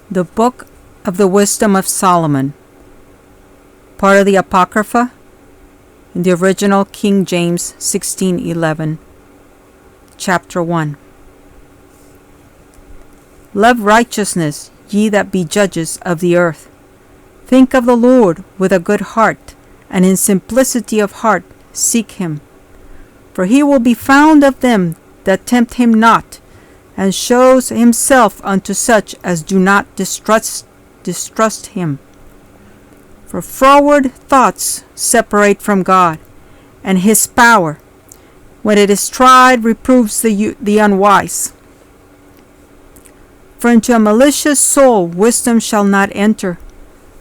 The Book of the Wisdom of Solomon, part of the Apocrypha, in the original King James 1611, Chapter 1. Love righteousness, ye that be judges of the earth. Think of the Lord with a good heart, and in simplicity of heart seek him. For he will be found of them that tempt him not, and shows himself unto such as do not distrust him. For froward thoughts separate from God, and his power, when it is tried, reproves the unwise. For into a malicious soul wisdom shall not enter,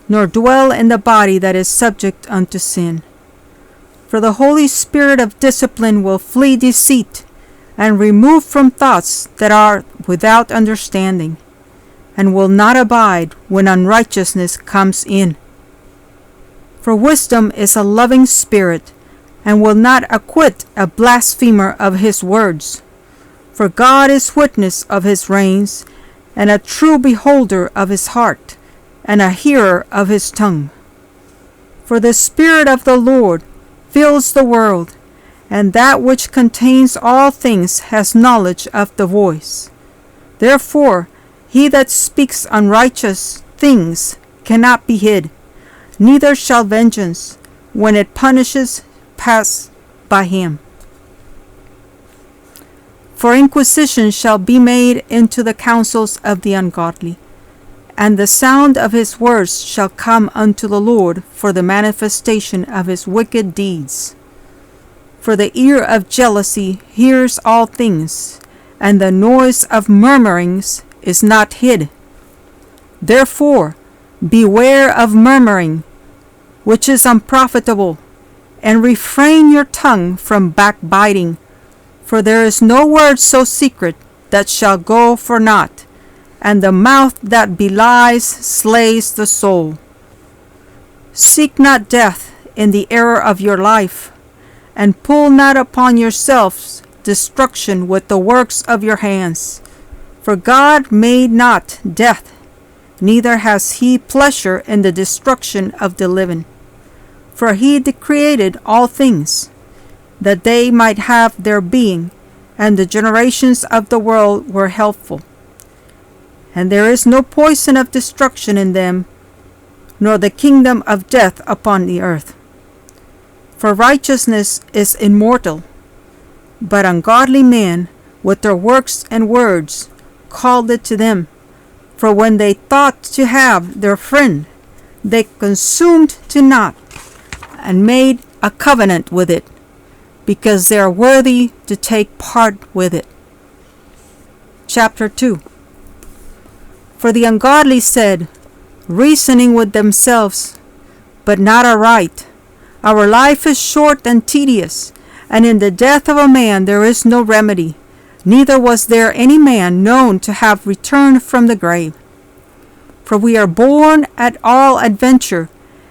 nor dwell in the body that is subject unto sin. For the Holy Spirit of discipline will flee deceit, and remove from thoughts that are without understanding, and will not abide when unrighteousness comes in. For wisdom is a loving spirit, and will not acquit a blasphemer of his words. For God is witness of his reins, and a true beholder of his heart, and a hearer of his tongue. For the Spirit of the Lord fills the world, and that which contains all things has knowledge of the voice. Therefore, he that speaks unrighteous things cannot be hid, neither shall vengeance, when it punishes, pass by him. For inquisition shall be made into the counsels of the ungodly, and the sound of his words shall come unto the Lord for the manifestation of his wicked deeds. For the ear of jealousy hears all things, and the noise of murmurings is not hid. Therefore, beware of murmuring, which is unprofitable, and refrain your tongue from backbiting. For there is no word so secret that shall go for naught, and the mouth that belies slays the soul. Seek not death in the error of your life, and pull not upon yourselves destruction with the works of your hands. For God made not death, neither has he pleasure in the destruction of the living. For he created all things, that they might have their being, and the generations of the world were healthful. And there is no poison of destruction in them, nor the kingdom of death upon the earth. For righteousness is immortal, but ungodly men with their works and words called it to them. For when they thought to have their friend, they consumed to naught, and made a covenant with it, because they are worthy to take part with it. Chapter 2. For the ungodly said, reasoning with themselves, but not aright, our life is short and tedious, and in the death of a man there is no remedy, neither was there any man known to have returned from the grave. For we are born at all adventure,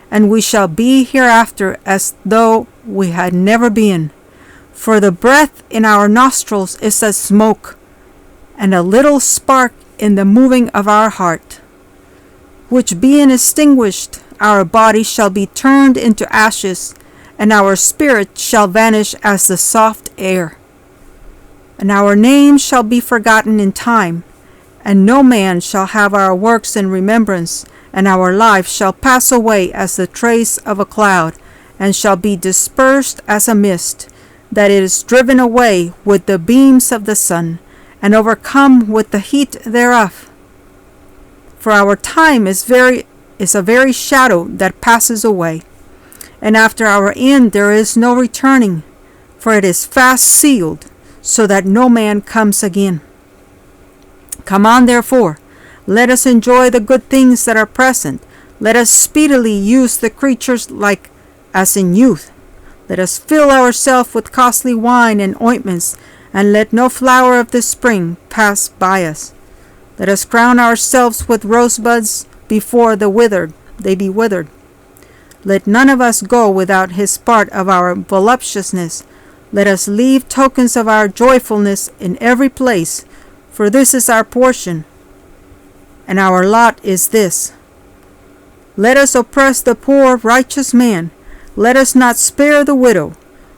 and we shall be hereafter as though we had never been. For the breath in our nostrils is as smoke, and a little spark in the moving of our heart, which being extinguished, our body shall be turned into ashes, and our spirit shall vanish as the soft air. And our name shall be forgotten in time, and no man shall have our works in remembrance, and our life shall pass away as the trace of a cloud, and shall be dispersed as a mist, that it is driven away with the beams of the sun, and overcome with the heat thereof. For our time is a very shadow that passes away, and after our end there is no returning, for it is fast sealed, so that no man comes again. Come on, therefore, let us enjoy the good things that are present. Let us speedily use the creatures like as in youth. Let us fill ourselves with costly wine and ointments, and let no flower of the spring pass by us. Let us crown ourselves with rosebuds before they be withered. Let none of us go without his part of our voluptuousness. Let us leave tokens of our joyfulness in every place, for this is our portion. and our lot is this: let us oppress the poor righteous man, let us not spare the widow,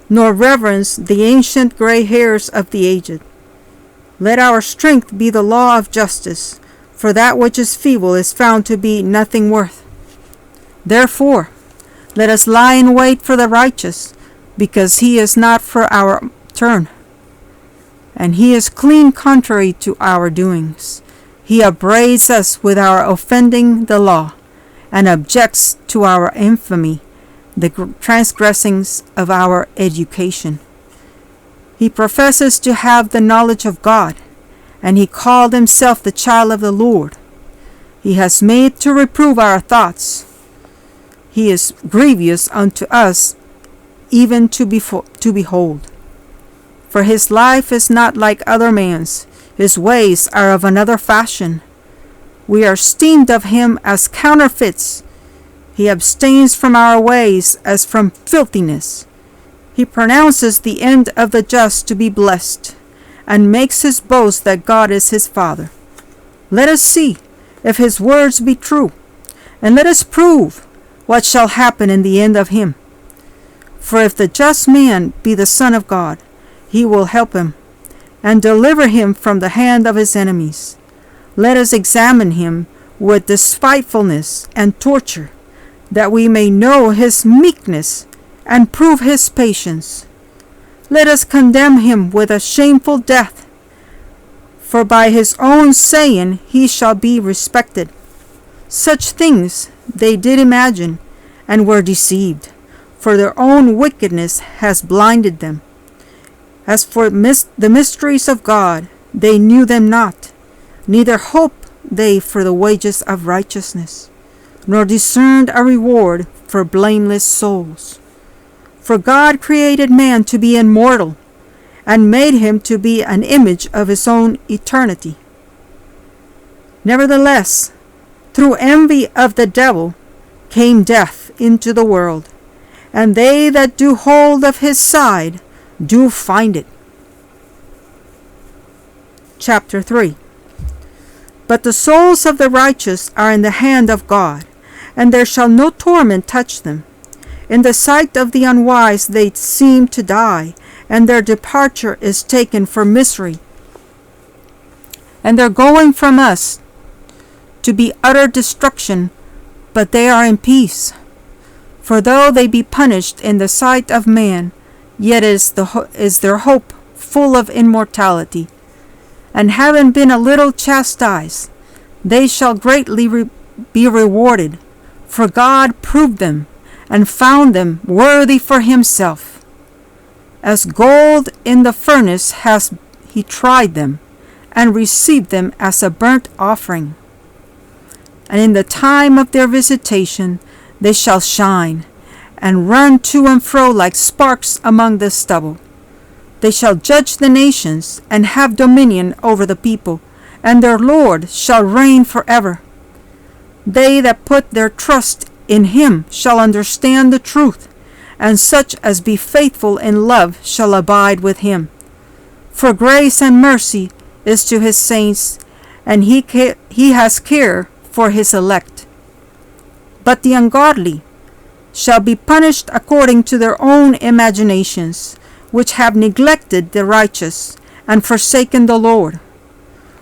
nor reverence the ancient gray hairs of the aged. Let our strength be the law of justice, for that which is feeble is found to be nothing worth. Therefore, let us lie in wait for the righteous, because he is not for our turn, and he is clean contrary to our doings. He upbraids us with our offending the law, and objects to our infamy, the transgressings of our education. He professes to have the knowledge of God, and he called himself the child of the Lord. He has made to reprove our thoughts. He is grievous unto us, even to behold. For his life is not like other man's, his ways are of another fashion. We are esteemed of him as counterfeits. He abstains from our ways as from filthiness. He pronounces the end of the just to be blessed, and makes his boast that God is his Father. Let us see if his words be true, and let us prove what shall happen in the end of him. For if the just man be the Son of God, he will help him, and deliver him from the hand of his enemies. Let us examine him with despitefulness and torture, that we may know his meekness and prove his patience. Let us condemn him with a shameful death, for by his own saying he shall be respected. Such things they did imagine, and were deceived, for their own wickedness has blinded them. As for the mysteries of God, they knew them not, neither hoped they for the wages of righteousness, nor discerned a reward for blameless souls. For God created man to be immortal, and made him to be an image of his own eternity. Nevertheless, through envy of the devil came death into the world, and they that do hold of his side do find it. Chapter 3. But the souls of the righteous are in the hand of God, and there shall no torment touch them. In the sight of the unwise they seem to die, and their departure is taken for misery. And their going from us to be utter destruction, but they are in peace. For though they be punished in the sight of man, yet is their hope full of immortality. And having been a little chastised, they shall greatly be rewarded. For God proved them, and found them worthy for himself. As gold in the furnace has he tried them, and received them as a burnt offering. And in the time of their visitation they shall shine, and run to and fro like sparks among the stubble. They shall judge the nations, and have dominion over the people, and their Lord shall reign forever. They that put their trust in him shall understand the truth, and such as be faithful in love shall abide with him. For grace and mercy is to his saints, and he has care for his elect. But the ungodly shall be punished according to their own imaginations, which have neglected the righteous, and forsaken the Lord.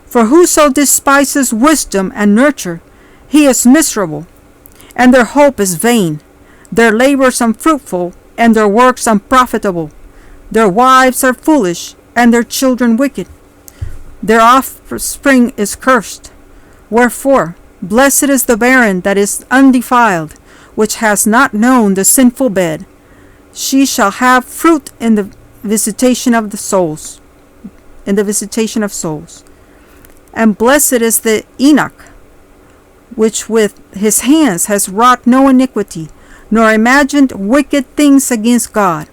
For whoso despises wisdom and nurture, he is miserable, and their hope is vain, their labors unfruitful, and their works unprofitable. Their wives are foolish, and their children wicked. Their offspring is cursed. Wherefore, blessed is the barren that is undefiled, which has not known the sinful bed. She shall have fruit in the visitation of the souls. In the visitation of souls. And blessed is the Enoch, which with his hands has wrought no iniquity, nor imagined wicked things against God.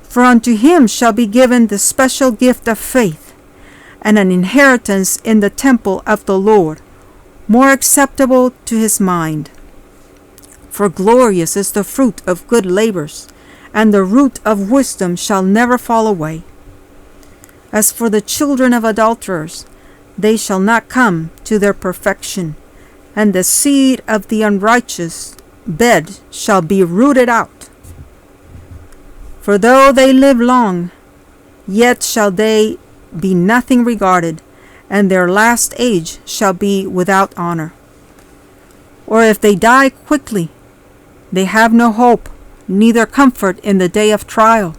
For unto him shall be given the special gift of faith, and an inheritance in the temple of the Lord, more acceptable to his mind. For glorious is the fruit of good labors, and the root of wisdom shall never fall away. As for the children of adulterers, they shall not come to their perfection, and the seed of the unrighteous bed shall be rooted out. For though they live long, yet shall they be nothing regarded, and their last age shall be without honor. Or if they die quickly, they have no hope, neither comfort in the day of trial.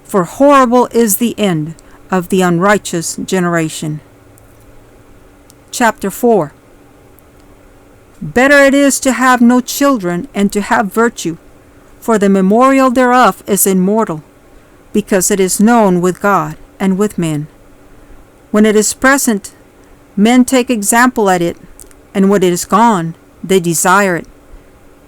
For horrible is the end of the unrighteous generation. Chapter 4. Better it is to have no children and to have virtue, for the memorial thereof is immortal, because it is known with God and with men. When it is present, men take example at it, and when it is gone, they desire it.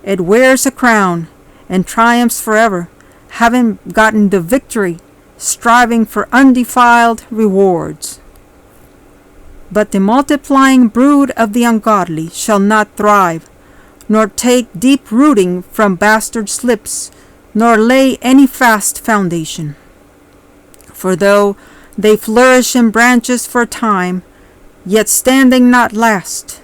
It wears a crown and triumphs forever, having gotten the victory, striving for undefiled rewards. But the multiplying brood of the ungodly shall not thrive, nor take deep rooting from bastards' lips, nor lay any fast foundation. For though they flourish in branches for a time, yet standing not last,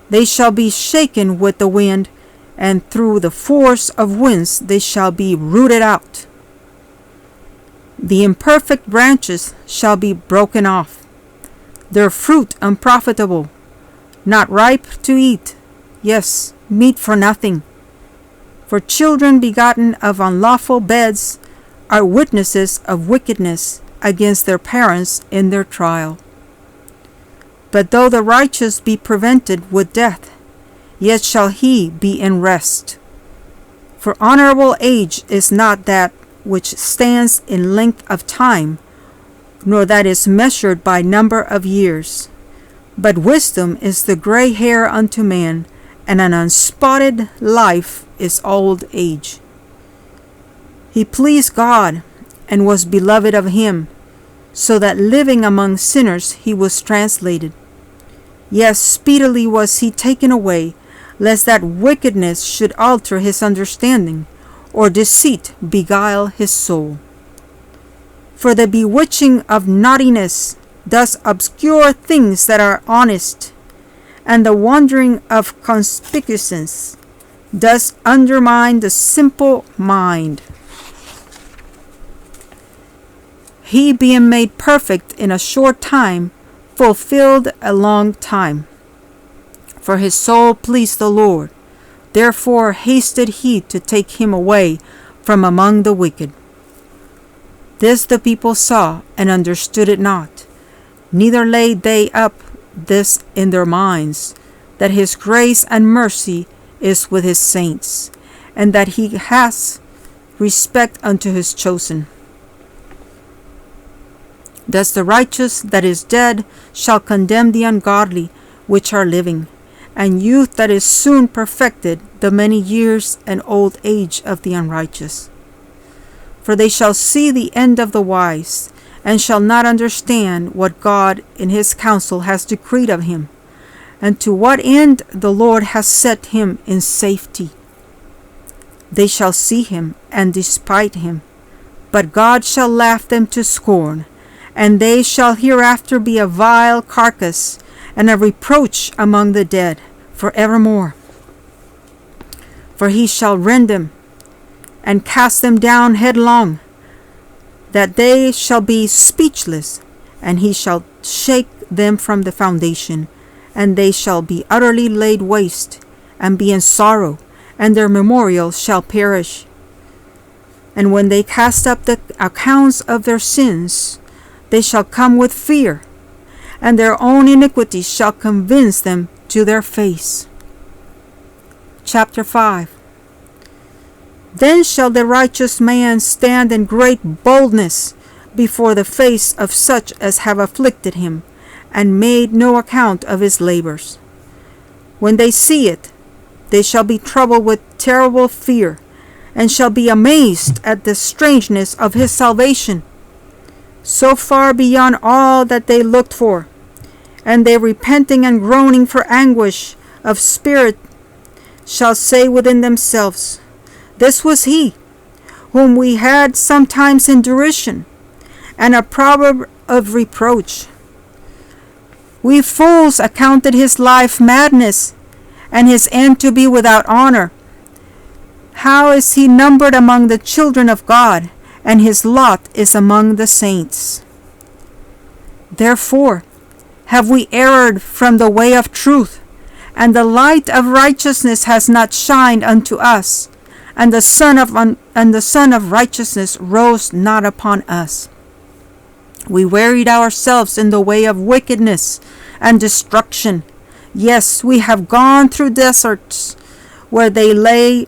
they shall be shaken with the wind, and through the force of winds they shall be rooted out. The imperfect branches shall be broken off, their fruit unprofitable, not ripe to eat, yes, meat for nothing. For children begotten of unlawful beds are witnesses of wickedness against their parents in their trial. But though the righteous be prevented with death, yet shall he be in rest. For honorable age is not that which stands in length of time, nor that is measured by number of years. But wisdom is the gray hair unto man, and an unspotted life is old age. He pleased God, and was beloved of him, so that living among sinners he was translated. Yes, speedily was he taken away, lest that wickedness should alter his understanding, or deceit beguile his soul. For the bewitching of naughtiness does obscure things that are honest, and the wandering of conspicuousness does undermine the simple mind. He being made perfect in a short time, fulfilled a long time. For his soul pleased the Lord, therefore hasted he to take him away from among the wicked. This the people saw, and understood it not, neither laid they up this in their minds, that his grace and mercy is with his saints, and that he has respect unto his chosen. Thus the righteous that is dead shall condemn the ungodly which are living, and youth that is soon perfected the many years and old age of the unrighteous. For they shall see the end of the wise, and shall not understand what God in his counsel has decreed of him, and to what end the Lord has set him in safety. They shall see him and despite him, but God shall laugh them to scorn, and they shall hereafter be a vile carcass, and a reproach among the dead for evermore. For he shall rend them, and cast them down headlong, that they shall be speechless, and he shall shake them from the foundation, and they shall be utterly laid waste, and be in sorrow, and their memorial shall perish. And when they cast up the accounts of their sins, they shall come with fear, and their own iniquities shall convince them to their face. Chapter 5. Then shall the righteous man stand in great boldness before the face of such as have afflicted him, and made no account of his labors. When they see it, they shall be troubled with terrible fear, and shall be amazed at the strangeness of his salvation, so far beyond all that they looked for. And they, repenting and groaning for anguish of spirit, shall say within themselves, This was he, whom we had sometimes in derision, and a proverb of reproach. We fools accounted his life madness, and his end to be without honor? How is he numbered among the children of God, and his lot is among the saints? Therefore have we erred from the way of truth, and the light of righteousness has not shined unto us, and the sun of righteousness rose not upon us. We wearied ourselves in the way of wickedness and destruction. Yes, we have gone through deserts where they lay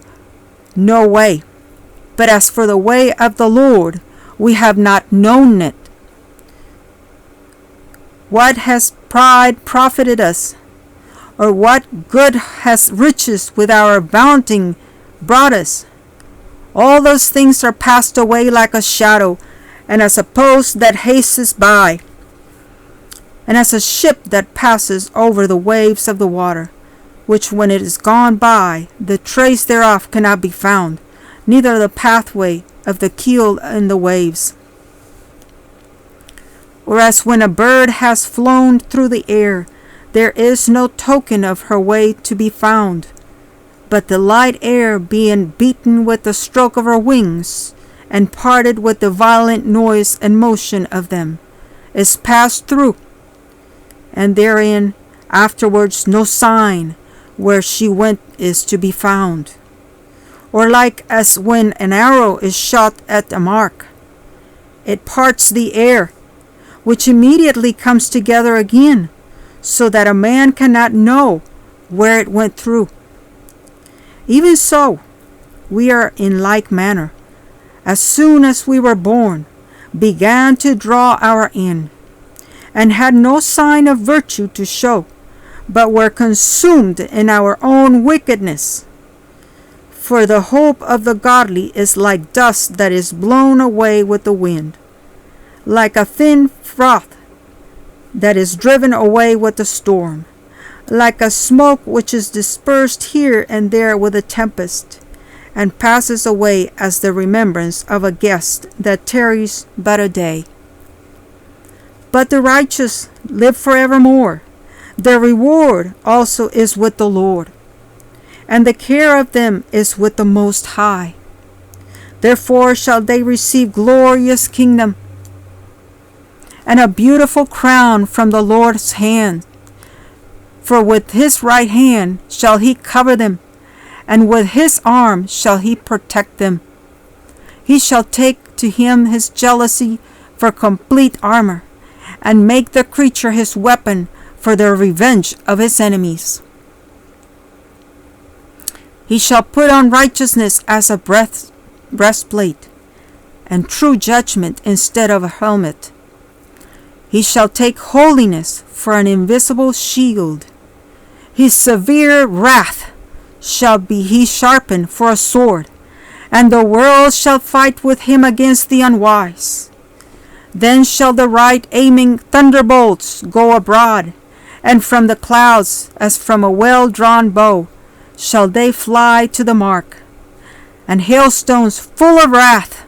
no way. But as for the way of the Lord, we have not known it. What has pride profited us? Or what good has riches with our bounty brought us? All those things are passed away like a shadow, and as a post that hastens by, and as a ship that passes over the waves of the water, which when it is gone by, the trace thereof cannot be found, neither the pathway of the keel in the waves. Or as when a bird has flown through the air, there is no token of her way to be found, but the light air being beaten with the stroke of her wings, and parted with the violent noise and motion of them, is passed through, and therein afterwards no sign where she went is to be found. Or like as when an arrow is shot at a mark, it parts the air, which immediately comes together again, so that a man cannot know where it went through. Even so, we are in like manner, as soon as we were born, began to draw our end, and had no sign of virtue to show, but were consumed in our own wickedness. For the hope of the godly is like dust that is blown away with the wind, like a thin froth that is driven away with the storm, like a smoke which is dispersed here and there with a tempest, and passes away as the remembrance of a guest that tarries but a day. But the righteous live forevermore. Their reward also is with the Lord, and the care of them is with the Most High. Therefore shall they receive glorious kingdom, and a beautiful crown from the Lord's hand. For with his right hand shall he cover them, and with his arm shall he protect them. He shall take to him his jealousy for complete armor, and make the creature his weapon for the revenge of his enemies. He shall put on righteousness as a breastplate, and true judgment instead of a helmet. He shall take holiness for an invisible shield. His severe wrath shall be he sharpened for a sword, and the world shall fight with him against the unwise. Then shall the right aiming thunderbolts go abroad, and from the clouds, as from a well-drawn bow, shall they fly to the mark. And hailstones full of wrath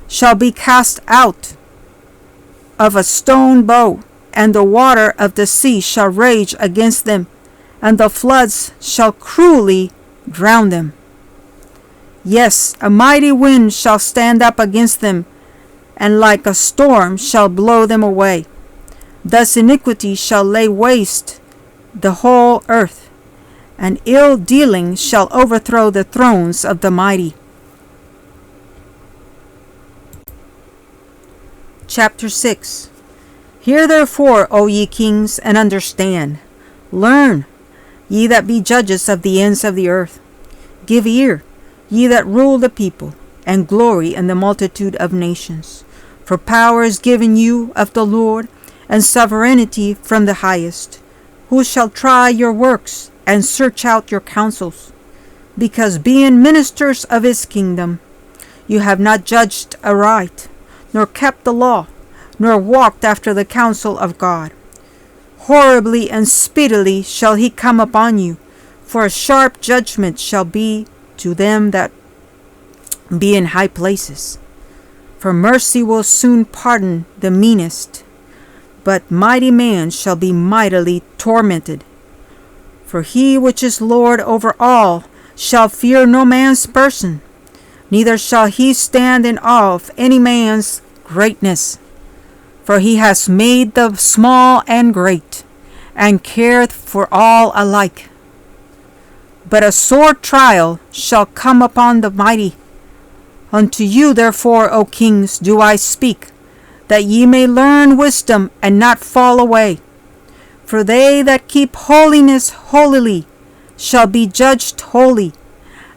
shall be cast out of a stone bow, and the water of the sea shall rage against them, and the floods shall cruelly drown them. Yes, a mighty wind shall stand up against them, and like a storm shall blow them away. Thus iniquity shall lay waste the whole earth, and ill dealing shall overthrow the thrones of the mighty. Chapter 6. Hear therefore, O ye kings, and understand. Learn, ye that be judges of the ends of the earth. Give ear, ye that rule the people, and glory in the multitude of nations. For power is given you of the Lord, and sovereignty from the highest. Who shall try your works, and search out your counsels? Because being ministers of his kingdom, you have not judged aright, nor kept the law, nor walked after the counsel of God. Horribly and speedily shall he come upon you, for a sharp judgment shall be to them that be in high places. For mercy will soon pardon the meanest, but mighty man shall be mightily tormented. For he which is Lord over all shall fear no man's person, neither shall he stand in awe of any man's greatness. For he has made the small and great, and careth for all alike. But a sore trial shall come upon the mighty. Unto you therefore, O kings, do I speak, that ye may learn wisdom and not fall away. For they that keep holiness holily shall be judged holy,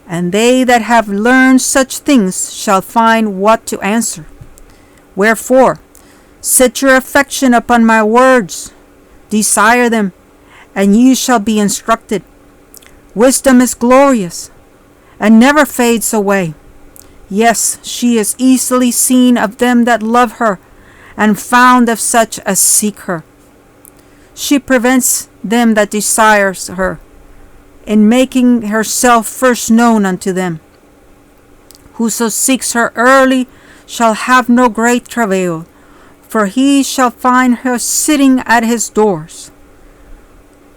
and they that have learned such things shall find what to answer. Wherefore, set your affection upon my words, desire them, and ye shall be instructed. Wisdom is glorious, and never fades away. Yes, she is easily seen of them that love her, and found of such as seek her. She prevents them that desires her, in making herself first known unto them. Whoso seeks her early shall have no great travail, for he shall find her sitting at his doors.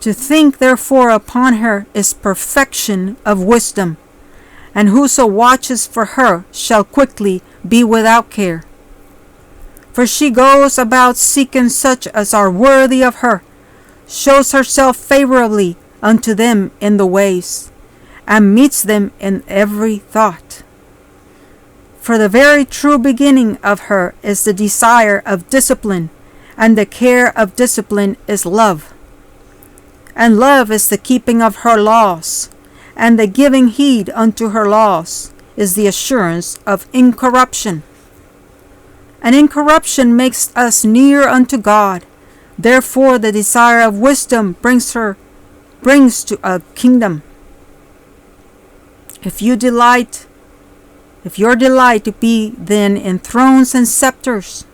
To think therefore upon her is perfection of wisdom, and whoso watches for her shall quickly be without care. For she goes about seeking such as are worthy of her, shows herself favorably unto them in the ways, and meets them in every thought. For the very true beginning of her is the desire of discipline, and the care of discipline is love. And love is the keeping of her laws, and the giving heed unto her laws is the assurance of incorruption. And incorruption makes us near unto God. Therefore the desire of wisdom brings to a kingdom. If your delight be then in thrones and scepters,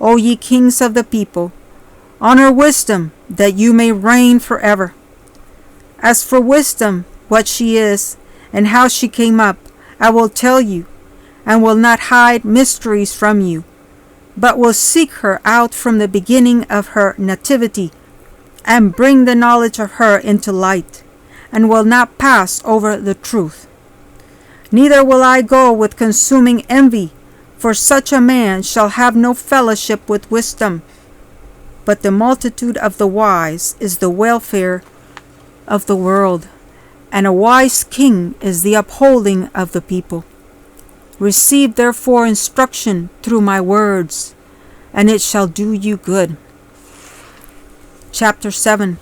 O ye kings of the people, honor wisdom, that you may reign forever. As for wisdom, what she is, and how she came up, I will tell you, and will not hide mysteries from you, but will seek her out from the beginning of her nativity, and bring the knowledge of her into light, and will not pass over the truth. Neither will I go with consuming envy, for such a man shall have no fellowship with wisdom. But the multitude of the wise is the welfare of the world, and a wise king is the upholding of the people. Receive therefore instruction through my words, and it shall do you good. Chapter 7.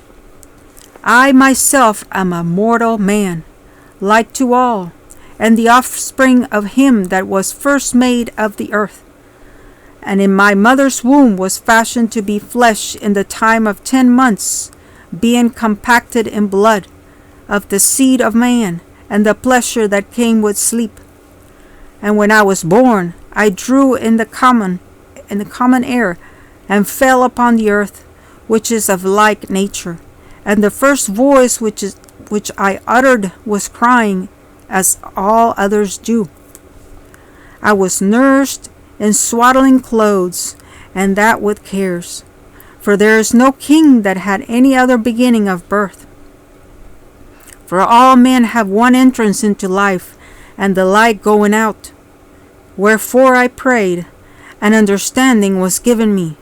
I myself am a mortal man, like to all, and the offspring of him that was first made of the earth. And in my mother's womb was fashioned to be flesh in the time of 10 months, being compacted in blood, of the seed of man, and the pleasure that came with sleep. And when I was born, I drew in the common air, and fell upon the earth, which is of like nature. And the first voice which I uttered was crying, as all others do. I was nursed in swaddling clothes, and that with cares. For there is no king that had any other beginning of birth. For all men have one entrance into life, and the like going out. Wherefore I prayed, and understanding was given me.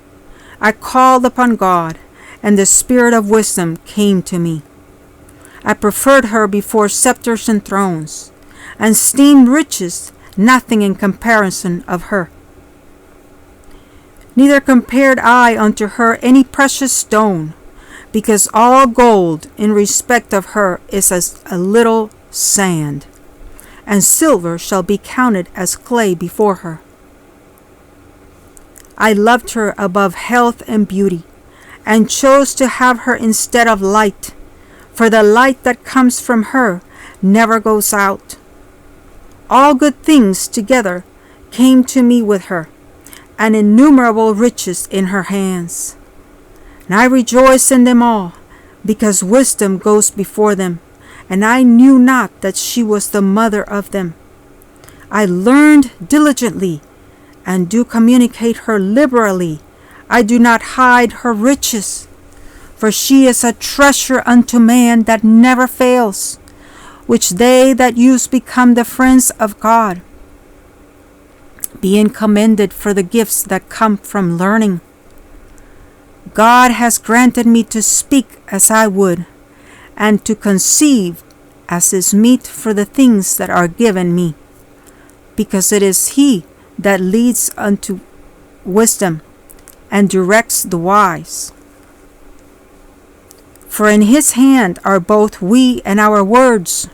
I called upon God, and the spirit of wisdom came to me. I preferred her before scepters and thrones, and esteemed riches nothing in comparison of her. Neither compared I unto her any precious stone, because all gold in respect of her is as a little sand, and silver shall be counted as clay before her. I loved her above health and beauty, and chose to have her instead of light, for the light that comes from her never goes out. All good things together came to me with her, and innumerable riches in her hands. And I rejoice in them all, because wisdom goes before them, and I knew not that she was the mother of them. I learned diligently, and do communicate her liberally. I do not hide her riches. For she is a treasure unto man that never fails, which they that use become the friends of God, being commended for the gifts that come from learning. God has granted me to speak as I would, and to conceive as is meet for the things that are given me, because it is He that leads unto wisdom and directs the wise. For in His hand are both we and our words,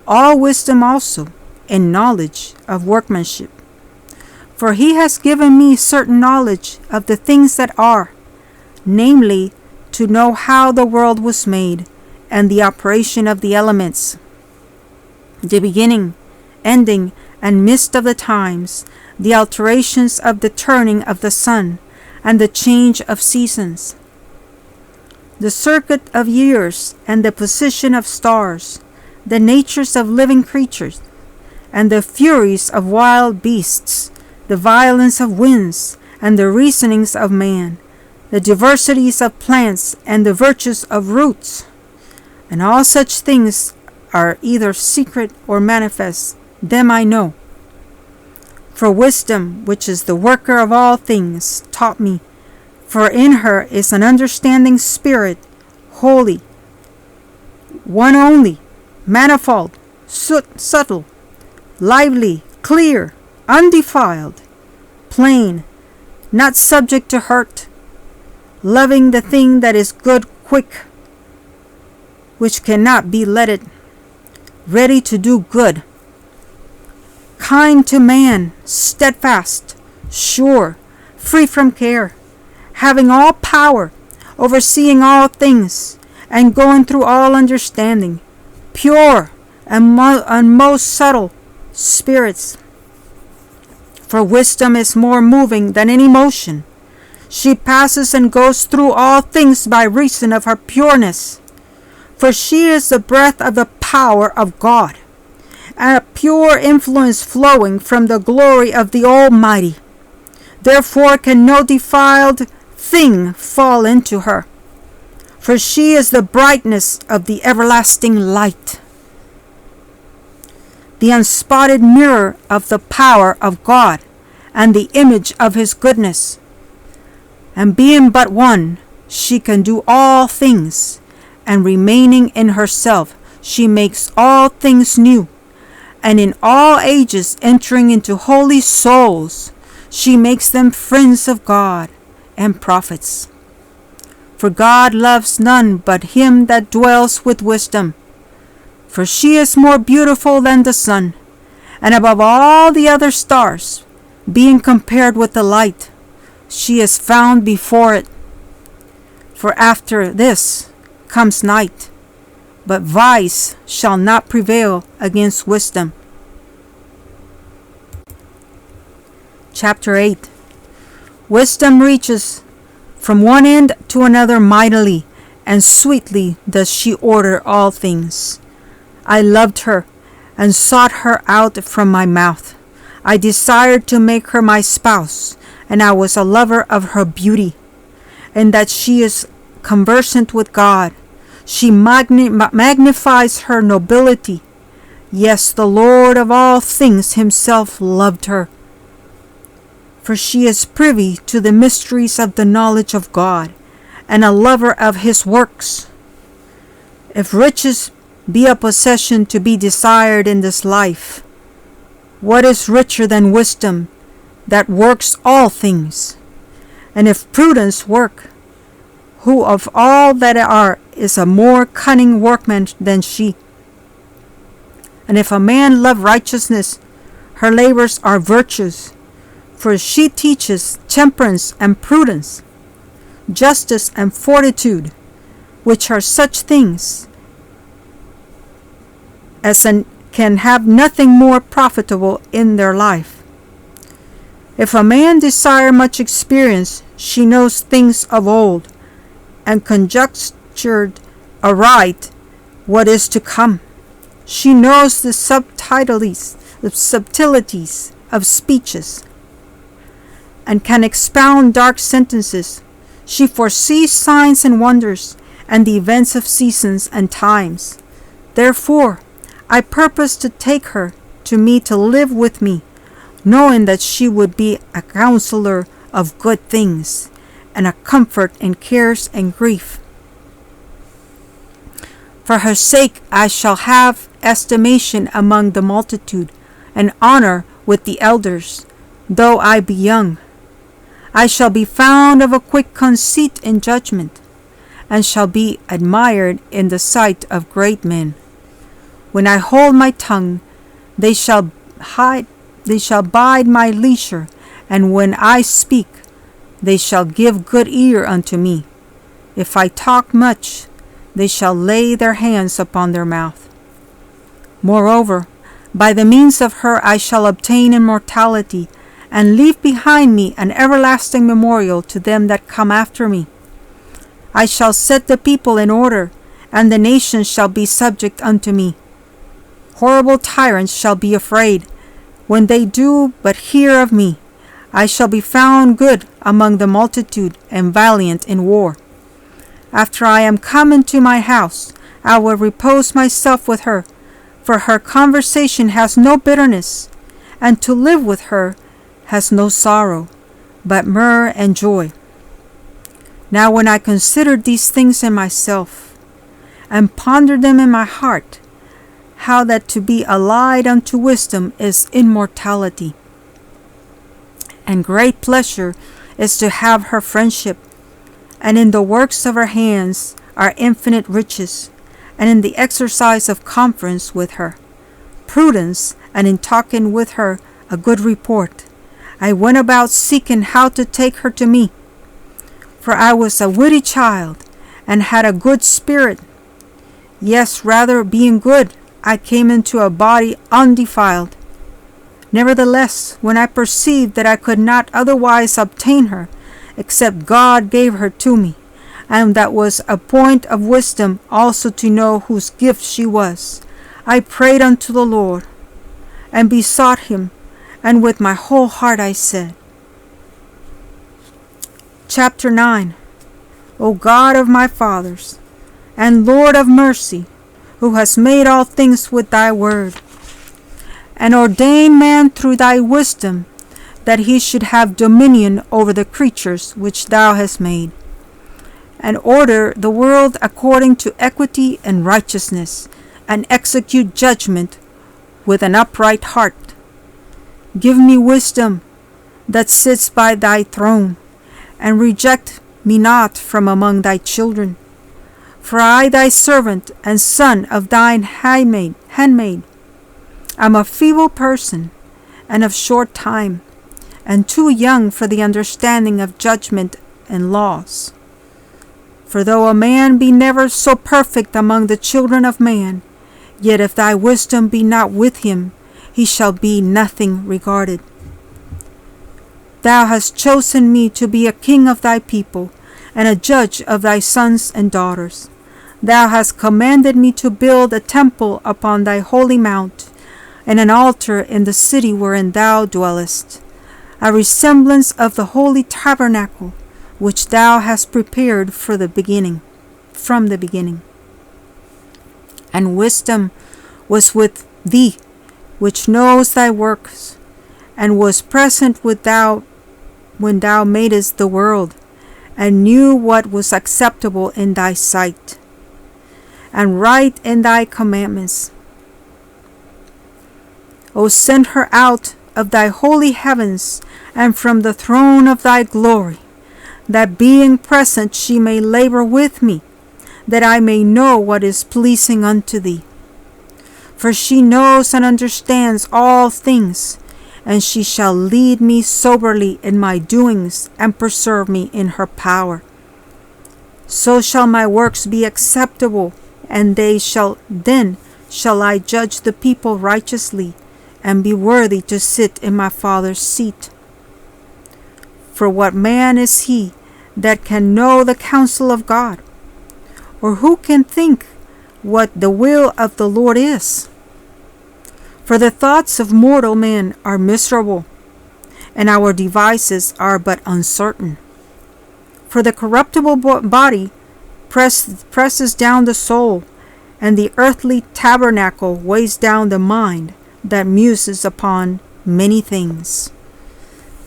all wisdom also, and knowledge of workmanship. For He has given me certain knowledge of the things that are, namely, to know how the world was made, and the operation of the elements, the beginning, ending, and midst of the times, the alterations of the turning of the sun, and the change of seasons, the circuit of years, and the position of stars, the natures of living creatures, and the furies of wild beasts, the violence of winds, and the reasonings of man, the diversities of plants, and the virtues of roots. And all such things are either secret or manifest, them I know. For wisdom, which is the worker of all things, taught me, for in her is an understanding spirit, holy, one only, manifold, subtle, lively, clear, undefiled, plain, not subject to hurt, loving the thing that is good, quick, which cannot be letted, ready to do good, kind to man, steadfast, sure, free from care, having all power, overseeing all things, and going through all understanding, pure and most subtle spirits. For wisdom is more moving than any motion. She passes and goes through all things by reason of her pureness. For she is the breath of the power of God, and a pure influence flowing from the glory of the Almighty. Therefore can no defiled thing fall into her, for she is the brightness of the everlasting light, the unspotted mirror of the power of God, and the image of His goodness. And being but one, she can do all things, and remaining in herself, she makes all things new. And in all ages entering into holy souls, she makes them friends of God and prophets. For God loves none but him that dwells with wisdom. For she is more beautiful than the sun, and above all the other stars, being compared with the light, she is found before it. For after this comes night, but vice shall not prevail against wisdom. Chapter 8. Wisdom reaches from one end to another mightily, and sweetly does she order all things. I loved her, and sought her out from my mouth. I desired to make her my spouse, and I was a lover of her beauty, and that she is conversant with God. She magnifies her nobility. Yes, the Lord of all things Himself loved her. For she is privy to the mysteries of the knowledge of God, and a lover of His works. If riches be a possession to be desired in this life, what is richer than wisdom that works all things? And if prudence work, who of all that are is a more cunning workman than she? And if a man love righteousness, her labors are virtues, for she teaches temperance and prudence, justice and fortitude, which are such things as can have nothing more profitable in their life. If a man desire much experience, she knows things of old, and conjectured aright what is to come. She knows the subtleties of speeches, and can expound dark sentences. She foresees signs and wonders, and the events of seasons and times. Therefore, I purpose to take her to me to live with me, knowing that she would be a counselor of good things, and a comfort in cares and grief. For her sake I shall have estimation among the multitude, and honor with the elders, though I be young. I shall be found of a quick conceit in judgment, and shall be admired in the sight of great men. When I hold my tongue, they shall bide my leisure, and when I speak, they shall give good ear unto me. If I talk much, they shall lay their hands upon their mouth. Moreover, by the means of her I shall obtain immortality, and leave behind me an everlasting memorial to them that come after me. I shall set the people in order, and the nations shall be subject unto me. Horrible tyrants shall be afraid, when they do but hear of me. I shall be found good among the multitude, and valiant in war. After I am come into my house, I will repose myself with her, for her conversation has no bitterness, and to live with her has no sorrow, but myrrh and joy. Now when I considered these things in myself, and pondered them in my heart, how that to be allied unto wisdom is immortality, and great pleasure is to have her friendship, and in the works of her hands are infinite riches, and in the exercise of conference with her, prudence, and in talking with her a good report. I went about seeking how to take her to me, for I was a witty child, and had a good spirit. Yes, rather being good, I came into a body undefiled. Nevertheless, when I perceived that I could not otherwise obtain her, except God gave her to me, and that was a point of wisdom also to know whose gift she was, I prayed unto the Lord, and besought him, and with my whole heart I said. Chapter 9. O God of my fathers, and Lord of mercy, who hast made all things with thy word, and ordained man through thy wisdom, that he should have dominion over the creatures which thou hast made, and order the world according to equity and righteousness, and execute judgment with an upright heart. Give me wisdom that sits by thy throne, and reject me not from among thy children. For I, thy servant and son of thine handmaid, am a feeble person, and of short time, and too young for the understanding of judgment and laws. For though a man be never so perfect among the children of man, yet if thy wisdom be not with him, he shall be nothing regarded. Thou hast chosen me to be a king of thy people, and a judge of thy sons and daughters. Thou hast commanded me to build a temple upon thy holy mount, and an altar in the city wherein thou dwellest, a resemblance of the holy tabernacle, which thou hast prepared from the beginning. And wisdom was with thee, which knows thy works, and was present with thou when thou madest the world, and knew what was acceptable in thy sight, and right in thy commandments. O send her out of thy holy heavens, and from the throne of thy glory, that being present she may labor with me, that I may know what is pleasing unto thee. For she knows and understands all things, and she shall lead me soberly in my doings, and preserve me in her power. So shall my works be acceptable, and then shall I judge the people righteously, and be worthy to sit in my Father's seat. For what man is he that can know the counsel of God? Or who can think what the will of the Lord is? For the thoughts of mortal men are miserable, and our devices are but uncertain. For the corruptible body presses down the soul, and the earthly tabernacle weighs down the mind that muses upon many things.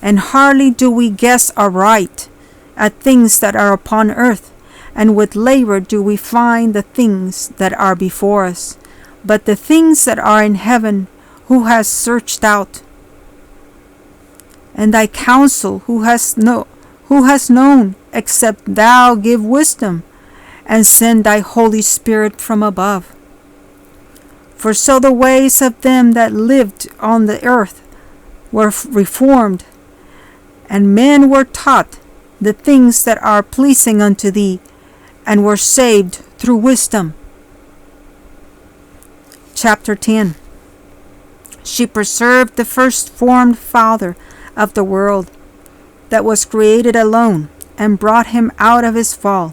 And hardly do we guess aright at things that are upon earth, and with labor do we find the things that are before us. But the things that are in heaven, who has searched out? And thy counsel, who has known, except thou give wisdom, and send thy Holy Spirit from above? For so the ways of them that lived on the earth were reformed, and men were taught the things that are pleasing unto thee, and were saved through wisdom. Chapter 10. She preserved the first formed father of the world that was created alone, and brought him out of his fall,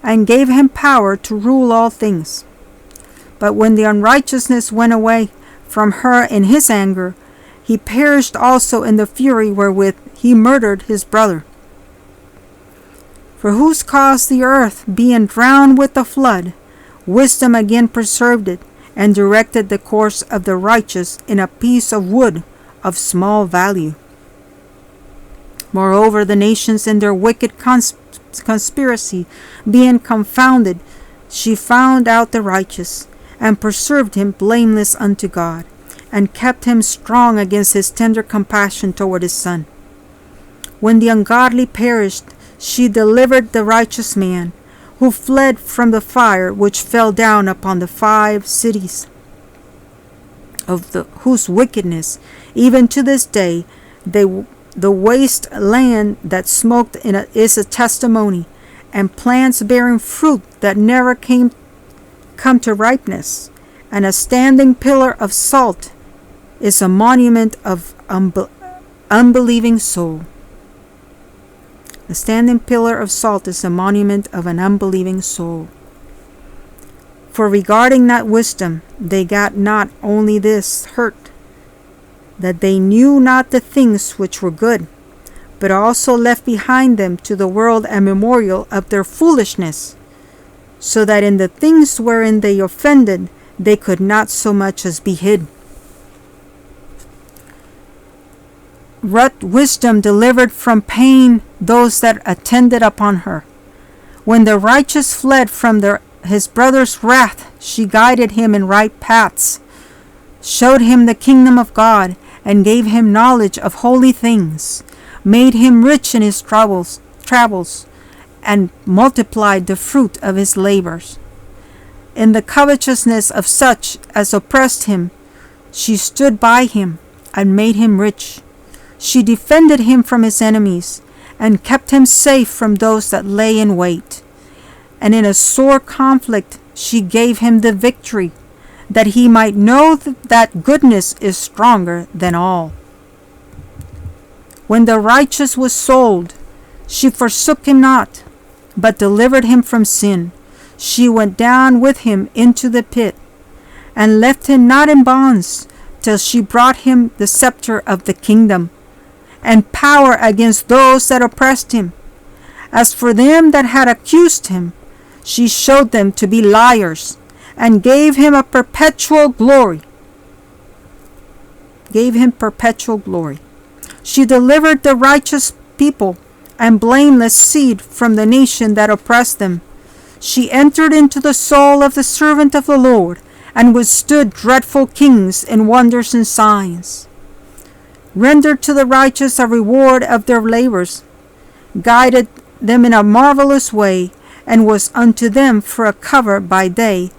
and gave him power to rule all things. But when the unrighteousness went away from her in his anger, he perished also in the fury wherewith he murdered his brother. For whose cause the earth, being drowned with the flood, wisdom again preserved it, and directed the course of the righteous in a piece of wood of small value. Moreover, the nations in their wicked conspiracy being confounded, she found out the righteous, and preserved him blameless unto God, and kept him strong against his tender compassion toward his son. When the ungodly perished, she delivered the righteous man, who fled from the fire which fell down upon the 5 cities, whose wickedness, even to this day, the waste land that smoked is a testimony, and plants bearing fruit that never come to ripeness, and a standing pillar of salt is a monument of unbelieving soul. A standing pillar of salt is a monument of an unbelieving soul. For regarding not wisdom, they got not only this hurt, that they knew not the things which were good, but also left behind them to the world a memorial of their foolishness, so that in the things wherein they offended, they could not so much as be hid. Wisdom delivered from pain those that attended upon her. When the righteous fled from his brother's wrath, she guided him in right paths, showed him the kingdom of God, and gave him knowledge of holy things, made him rich in his travels, and multiplied the fruit of his labors. In the covetousness of such as oppressed him, she stood by him and made him rich. She defended him from his enemies, and kept him safe from those that lay in wait. And in a sore conflict she gave him the victory, that he might know that goodness is stronger than all. When the righteous was sold, she forsook him not, but delivered him from sin. She went down with him into the pit, and left him not in bonds, till she brought him the scepter of the kingdom, and power against those that oppressed him. As for them that had accused him, she showed them to be liars, and gave him perpetual glory. She delivered the righteous people and blameless seed from the nation that oppressed them. She entered into the soul of the servant of the Lord, and withstood dreadful kings in wonders and signs. Rendered to the righteous a reward of their labors, guided them in a marvelous way, and was unto them for a cover by day,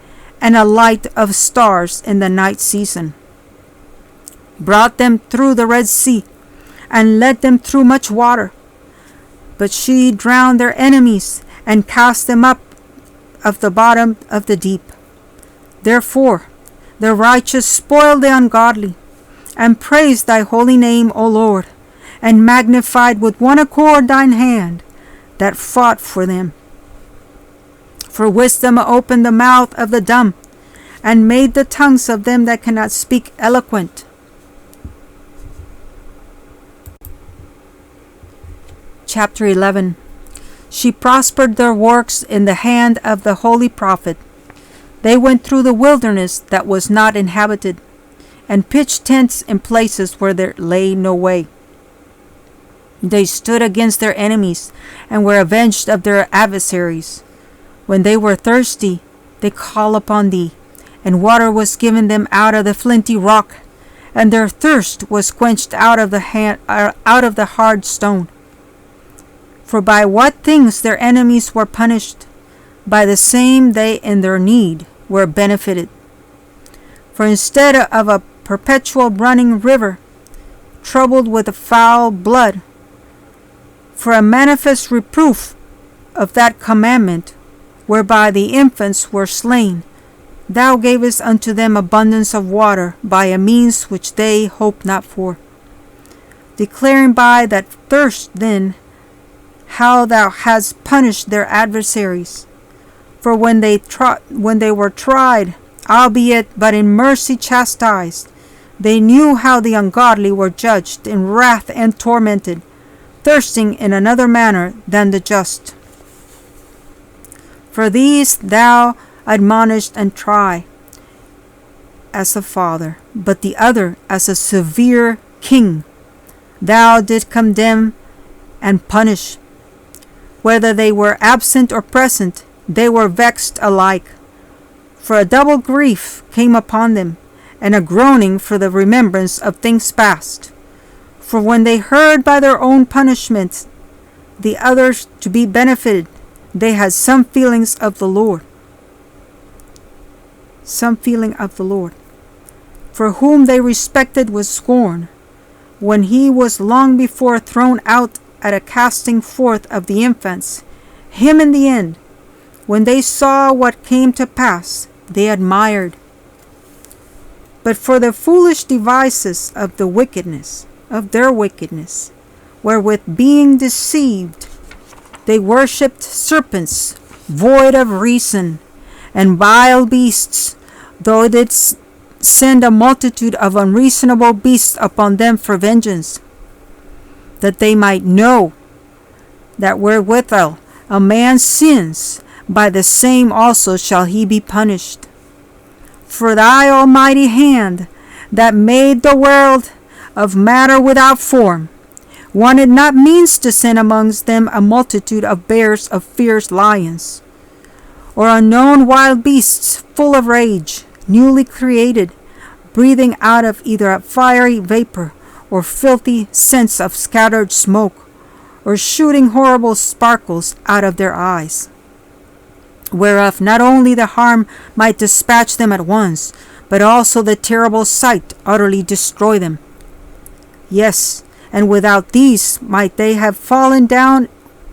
and a light of stars in the night season. Brought them through the Red Sea, and led them through much water. But she drowned their enemies, and cast them up of the bottom of the deep. Therefore the righteous spoiled the ungodly, and praised thy holy name, O Lord, and magnified with one accord thine hand that fought for them. For wisdom opened the mouth of the dumb, and made the tongues of them that cannot speak eloquent. Chapter 11. She prospered their works in the hand of the holy prophet. They went through the wilderness that was not inhabited, and pitched tents in places where there lay no way. They stood against their enemies, and were avenged of their adversaries. When they were thirsty, they called upon thee, and water was given them out of the flinty rock, and their thirst was quenched out of the hard stone. For by what things their enemies were punished, by the same they in their need were benefited. For instead of a perpetual running river, troubled with foul blood, for a manifest reproof of that commandment, whereby the infants were slain, thou gavest unto them abundance of water by a means which they hoped not for. Declaring by that thirst then, how thou hadst punished their adversaries. For when they were tried, albeit but in mercy chastised, they knew how the ungodly were judged in wrath and tormented, thirsting in another manner than the just. For these thou admonished and try as a father, but the other as a severe king. Thou didst condemn and punish. Whether they were absent or present, they were vexed alike. For a double grief came upon them, and a groaning for the remembrance of things past. For when they heard by their own punishments the others to be benefited, they had some feelings of the Lord. Some feeling of the Lord. For whom they respected was scorned, when he was long before thrown out at a casting forth of the infants. Him in the end, when they saw what came to pass, they admired. But for the foolish devices of the wickedness, of their wickedness, wherewith being deceived, they worshipped serpents, void of reason, and vile beasts, though they did send a multitude of unreasonable beasts upon them for vengeance, that they might know that wherewithal a man sins, by the same also shall he be punished. For thy almighty hand, that made the world of matter without form, wanted not means to send amongst them a multitude of bears, of fierce lions, or unknown wild beasts full of rage, newly created, breathing out of either a fiery vapor, or filthy scents of scattered smoke, or shooting horrible sparkles out of their eyes, whereof not only the harm might dispatch them at once, but also the terrible sight utterly destroy them. Yes, and without these might they have fallen down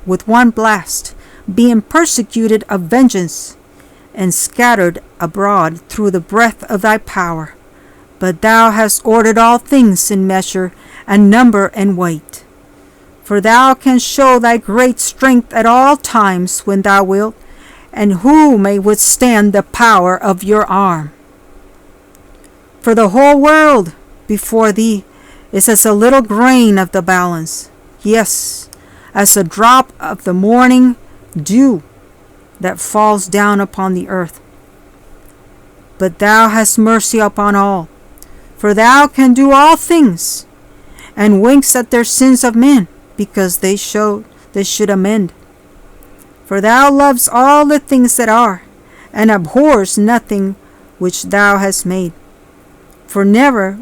with one blast, being persecuted of vengeance, and scattered abroad through the breath of thy power. But thou hast ordered all things in measure, and number, and weight. For thou canst show thy great strength at all times when thou wilt, and who may withstand the power of your arm? For the whole world before thee is as a little grain of the balance, yes, as a drop of the morning dew that falls down upon the earth. But thou hast mercy upon all, for thou can do all things, and winks at their sins of men, because they should amend. For thou lovest all the things that are, and abhors nothing which thou hast made. For never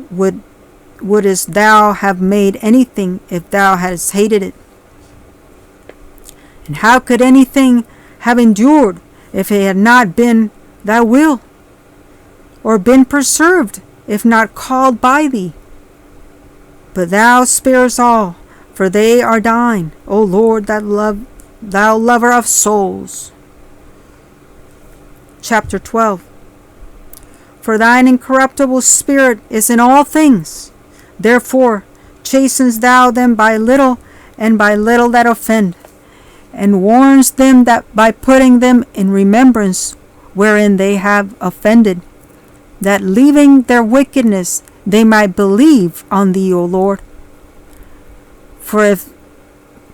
wouldest thou have made anything if thou hadst hated it. And how could anything have endured if it had not been thy will, or been preserved if not called by thee? But thou sparest all, for they are thine, O Lord, thou lover of souls. Chapter 12. For thine incorruptible spirit is in all things. Therefore chastenest thou them by little, and by little that offend, and warns them that by putting them in remembrance wherein they have offended, that leaving their wickedness they might believe on thee, O Lord. For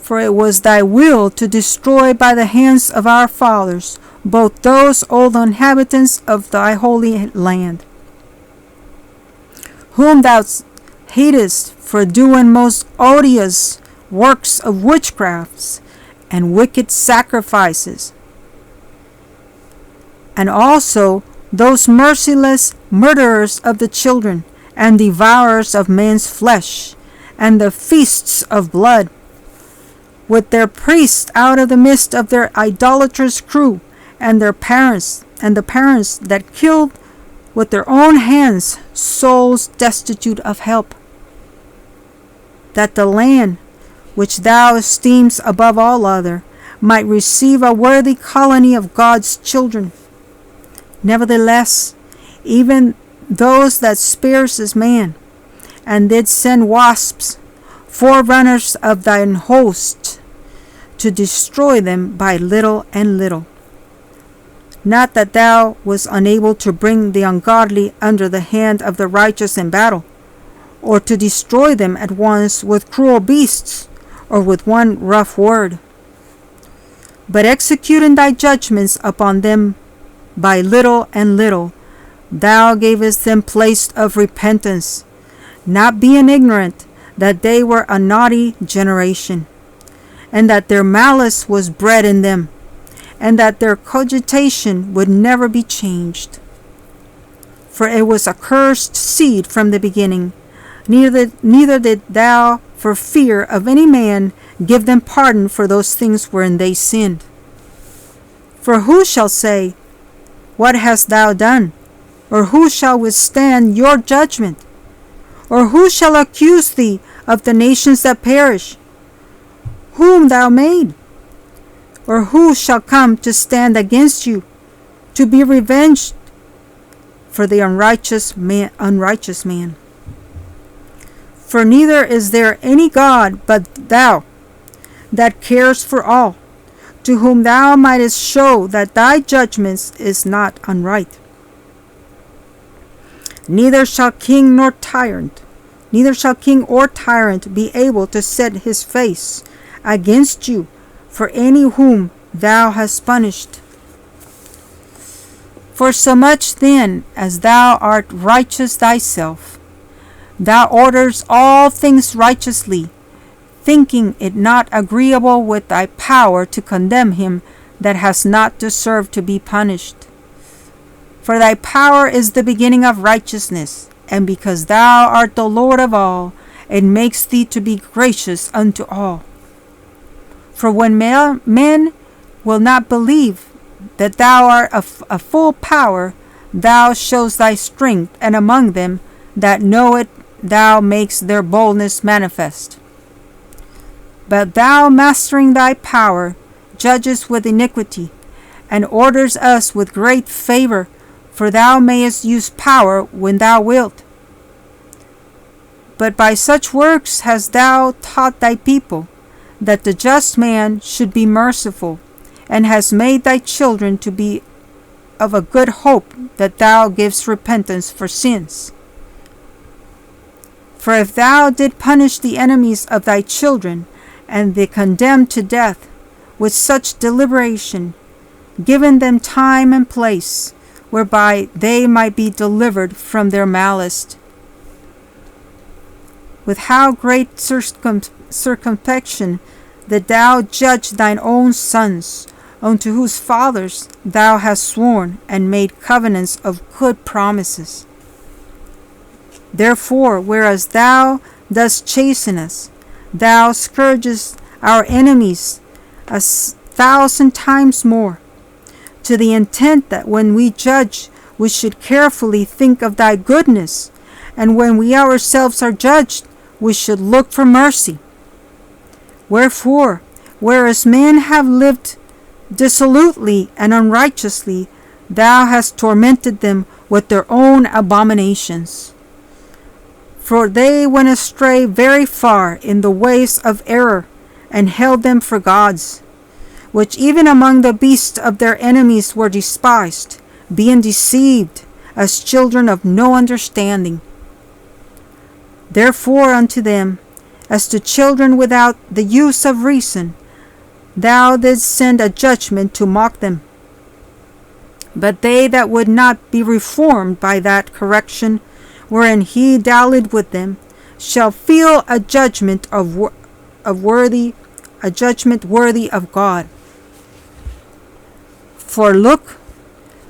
For it was thy will to destroy by the hands of our fathers both those old inhabitants of thy holy land, whom thou hatest for doing most odious works of witchcrafts and wicked sacrifices, and also those merciless murderers of the children, and devourers of men's flesh, and the feasts of blood, with their priests out of the midst of their idolatrous crew, and their parents, and the parents that killed with their own hands souls destitute of help, that the land which thou esteemest above all other might receive a worthy colony of God's children. Nevertheless, even those that spares as man, and did send wasps, forerunners of thine host, to destroy them by little and little. Not that thou wast unable to bring the ungodly under the hand of the righteous in battle, or to destroy them at once with cruel beasts, or with one rough word, but executing thy judgments upon them by little and little, thou gavest them place of repentance, not being ignorant that they were a naughty generation, and that their malice was bred in them, and that their cogitation would never be changed. For it was a cursed seed from the beginning, neither did thou, for fear of any man, give them pardon for those things wherein they sinned. For who shall say, What hast thou done? Or who shall withstand your judgment? Or who shall accuse thee of the nations that perish, whom thou made? Or who shall come to stand against you, to be revenged for the unrighteous man? For neither is there any God but thou, that cares for all, to whom thou mightest show that thy judgments is not unright. Neither shall king or tyrant be able to set his face against you for any whom thou hast punished. For so much then as thou art righteous thyself, thou orderest all things righteously, thinking it not agreeable with thy power to condemn him that has not deserved to be punished. For thy power is the beginning of righteousness, and because thou art the Lord of all, it makes thee to be gracious unto all. For when men will not believe that thou art a full power, thou showest thy strength, and among them that know it, thou makest their boldness manifest. But thou, mastering thy power, judgest with iniquity, and orders us with great favor, for thou mayest use power when thou wilt. But by such works hast thou taught thy people, that the just man should be merciful, and hast made thy children to be of a good hope, that thou givest repentance for sins. For if thou did punish the enemies of thy children, and the condemned to death, with such deliberation, giving them time and place, whereby they might be delivered from their malice, with how great circumspection that thou judge thine own sons, unto whose fathers thou hast sworn and made covenants of good promises. Therefore, whereas thou dost chasten us, thou scourgest our enemies 1,000 times more, to the intent that when we judge, we should carefully think of thy goodness, and when we ourselves are judged, we should look for mercy. Wherefore, whereas men have lived dissolutely and unrighteously, thou hast tormented them with their own abominations. For they went astray very far in the ways of error, and held them for gods, which even among the beasts of their enemies were despised, being deceived as children of no understanding. Therefore unto them As to children without the use of reason, thou didst send a judgment to mock them. But they that would not be reformed by that correction wherein he dallied with them shall feel a judgment worthy of God. For look,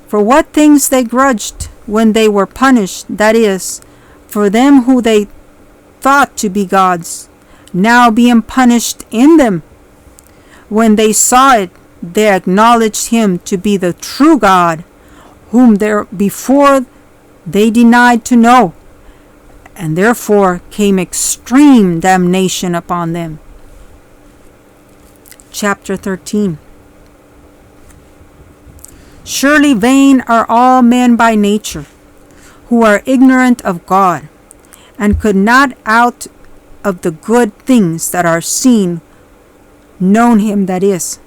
for what things they grudged when they were punished, that is, for them who they thought to be gods, now being punished in them. When they saw it, they acknowledged him to be the true God, whom before they denied to know, and therefore came extreme damnation upon them. Chapter 13. Surely vain are all men by nature, who are ignorant of God, and could not out of the good things that are seen known him that is,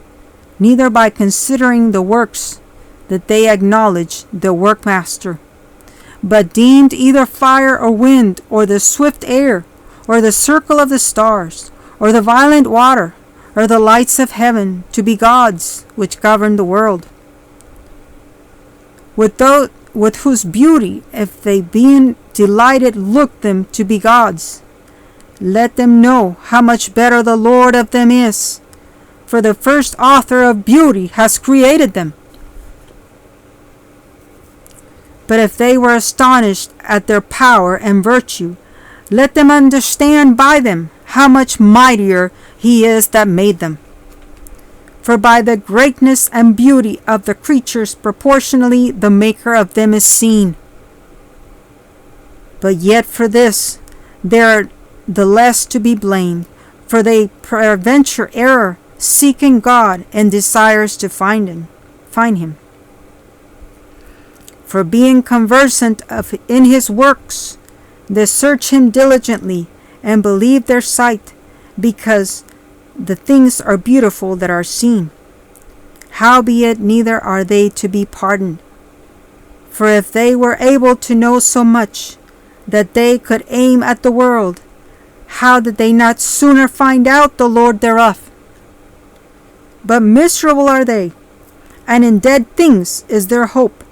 neither by considering the works that they acknowledge the workmaster, but deemed either fire or wind, or the swift air, or the circle of the stars, or the violent water, or the lights of heaven to be gods which govern the world. With whose beauty, if they being delighted look them to be gods, let them know how much better the Lord of them is, for the first author of beauty has created them. But if they were astonished at their power and virtue, let them understand by them how much mightier he is that made them. For by the greatness and beauty of the creatures proportionally the maker of them is seen. But yet for this they are the less to be blamed, for they peradventure error, seeking God and desires to find him. For being conversant in his works, they search him diligently and believe their sight, because the things are beautiful that are seen. Howbeit neither are they to be pardoned. For if they were able to know so much that they could aim at the world, how did they not sooner find out the Lord thereof? But miserable are they, and in dead things is their hope,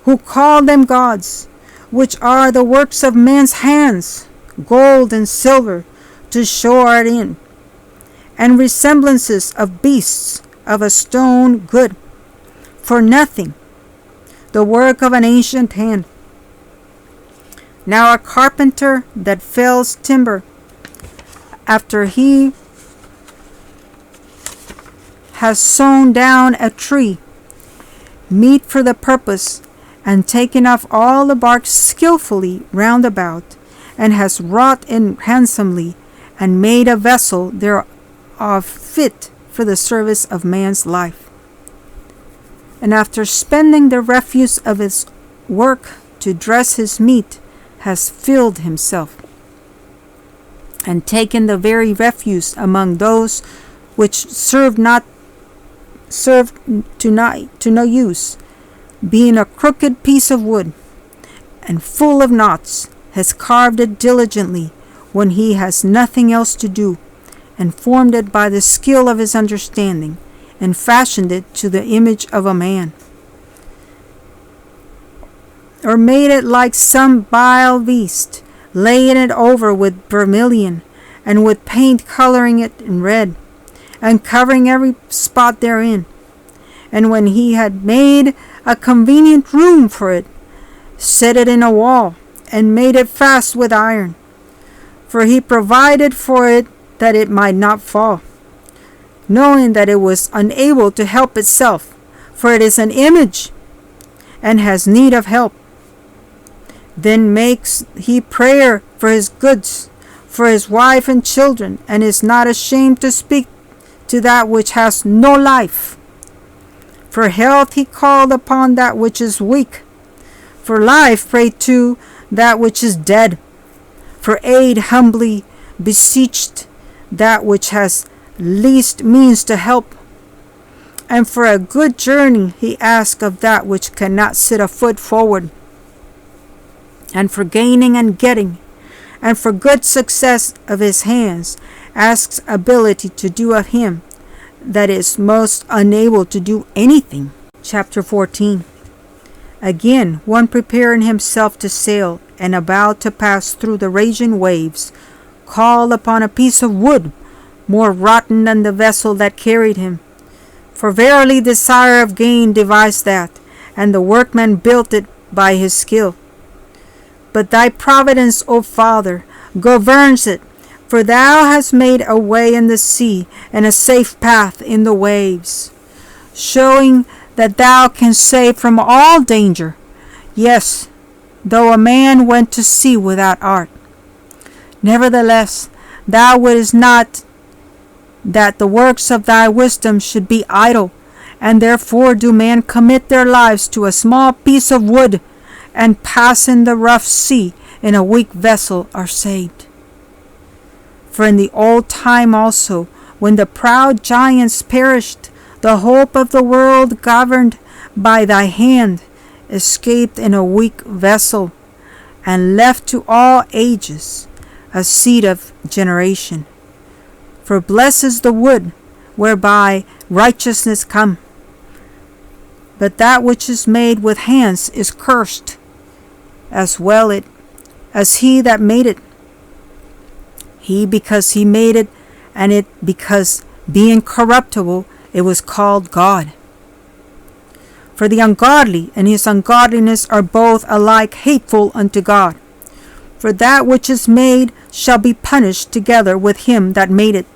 who call them gods, which are the works of men's hands, gold and silver, to show art in, and resemblances of beasts of a stone good, for nothing, the work of an ancient hand. Now a carpenter that fells timber, after he has sawn down a tree, meet for the purpose, and taken off all the bark skillfully round about, and has wrought in handsomely, and made a vessel thereof fit for the service of man's life. And after spending the refuse of his work to dress his meat, has filled himself, and taken the very refuse among those which serve to no use, being a crooked piece of wood, and full of knots, has carved it diligently when he has nothing else to do, and formed it by the skill of his understanding, and fashioned it to the image of a man, or made it like some vile beast, laying it over with vermilion, and with paint coloring it in red, and covering every spot therein. And when he had made a convenient room for it, set it in a wall, and made it fast with iron. For he provided for it that it might not fall, knowing that it was unable to help itself, for it is an image, and has need of help. Then makes he prayer for his goods, for his wife and children, and is not ashamed to speak to that which has no life. For health he called upon that which is weak. For life prayed to that which is dead. For aid humbly beseeched that which has least means to help. And for a good journey he asked of that which cannot sit a foot forward. And for gaining and getting, and for good success of his hands asks ability to do of him that is most unable to do anything. Chapter 14. Again, one preparing himself to sail and about to pass through the raging waves, called upon a piece of wood more rotten than the vessel that carried him. For verily desire of gain devised that, and the workman built it by his skill. But thy providence, O Father, governs it, for thou hast made a way in the sea and a safe path in the waves, showing that thou canst save from all danger, yes, though a man went to sea without art. Nevertheless, thou wouldest not that the works of thy wisdom should be idle, and therefore do men commit their lives to a small piece of wood, and passing the rough sea in a weak vessel are saved. For in the old time also, when the proud giants perished, the hope of the world governed by thy hand escaped in a weak vessel, and left to all ages a seed of generation. For blessed is the wood whereby righteousness come, but that which is made with hands is cursed, as well it as he that made it. He because he made it, and it because being corruptible it was called God. For the ungodly and his ungodliness are both alike hateful unto God. For that which is made shall be punished together with him that made it.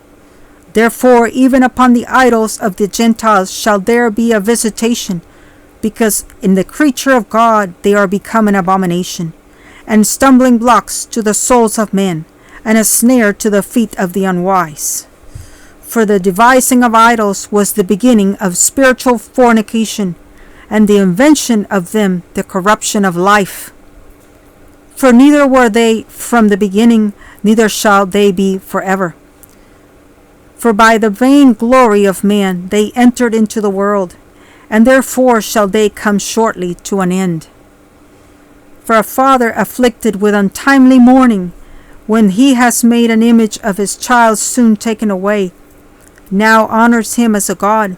Therefore even upon the idols of the Gentiles shall there be a visitation, because in the creature of God they are become an abomination, and stumbling blocks to the souls of men, and a snare to the feet of the unwise. For the devising of idols was the beginning of spiritual fornication, and the invention of them the corruption of life. For neither were they from the beginning, neither shall they be forever. For by the vain glory of man they entered into the world, and therefore shall they come shortly to an end. For a father afflicted with untimely mourning, when he has made an image of his child soon taken away, now honors him as a God,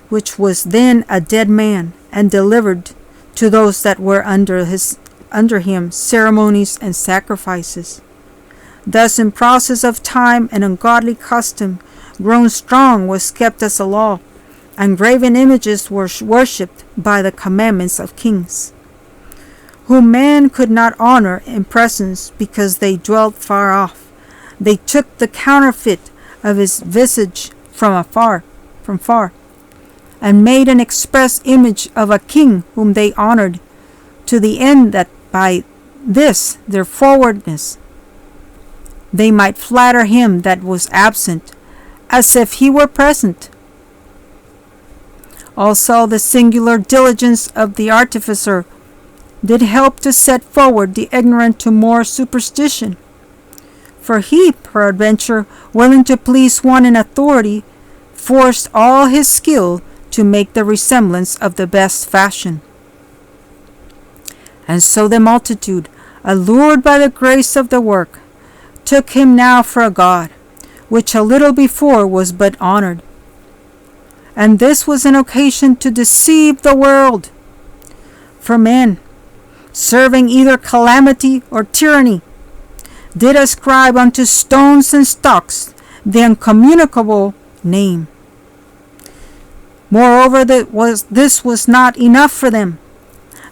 which was then a dead man, and delivered to those that were under him ceremonies and sacrifices. Thus in process of time an ungodly custom, grown strong, was kept as a law, and graven images were worshipped by the commandments of kings, whom man could not honor in presence because they dwelt far off. They took the counterfeit of his visage from far, and made an express image of a king whom they honored, to the end that by this their forwardness they might flatter him that was absent, as if he were present. Also the singular diligence of the artificer did help to set forward the ignorant to more superstition. For he, peradventure, willing to please one in authority, forced all his skill to make the resemblance of the best fashion. And so the multitude, allured by the grace of the work, took him now for a god, which a little before was but honored. And this was an occasion to deceive the world. For men, serving either calamity or tyranny, did ascribe unto stones and stocks the incommunicable name. Moreover, this was not enough for them,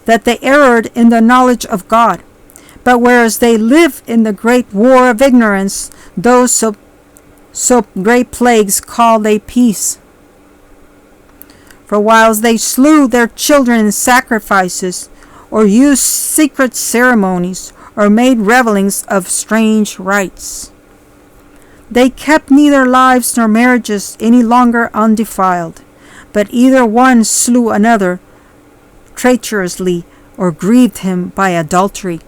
that they erred in the knowledge of God, but whereas they live in the great war of ignorance, those so great plagues call they peace. For whiles they slew their children in sacrifices, or used secret ceremonies, or made revellings of strange rites, they kept neither lives nor marriages any longer undefiled, but either one slew another traitorously, or grieved him by adultery.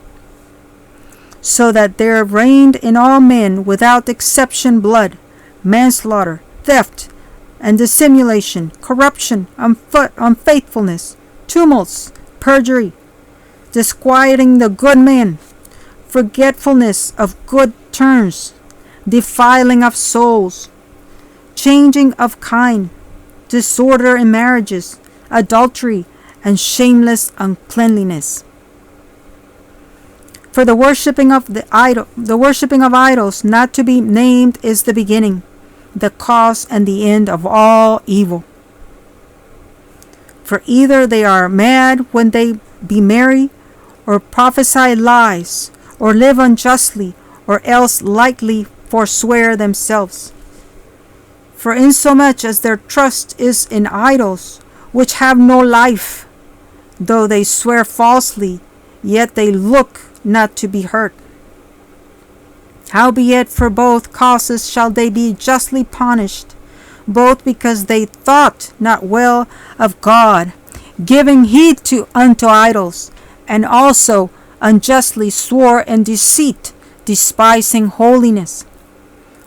So that there reigned in all men without exception blood, manslaughter, theft, and dissimulation, corruption, unfaithfulness, tumults, perjury, disquieting the good men. forgetfulness of good turns, defiling of souls, changing of kind, disorder in marriages, adultery, and shameless uncleanliness. For the worshipping of idols not to be named is the beginning, the cause and the end of all evil. For either they are mad when they be merry, or prophesy lies, or live unjustly, or else lightly forswear themselves. For insomuch as their trust is in idols, which have no life, though they swear falsely, yet they look not to be hurt. Howbeit for both causes shall they be justly punished, both because they thought not well of God, giving heed unto idols, and also unjustly swore in deceit, despising holiness.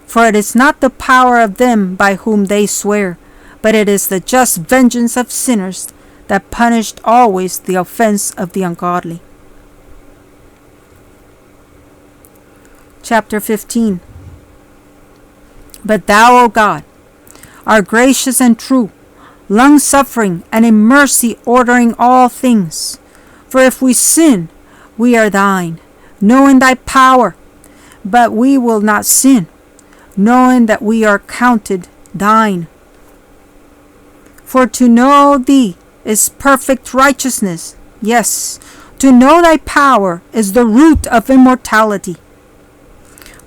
For it is not the power of them by whom they swear, but it is the just vengeance of sinners that punished always the offense of the ungodly. Chapter 15. But thou, O God, art gracious and true, long-suffering, and in mercy ordering all things. For if we sin, we are thine, knowing thy power, but we will not sin, knowing that we are counted thine. For to know thee is perfect righteousness. Yes, to know thy power is the root of immortality.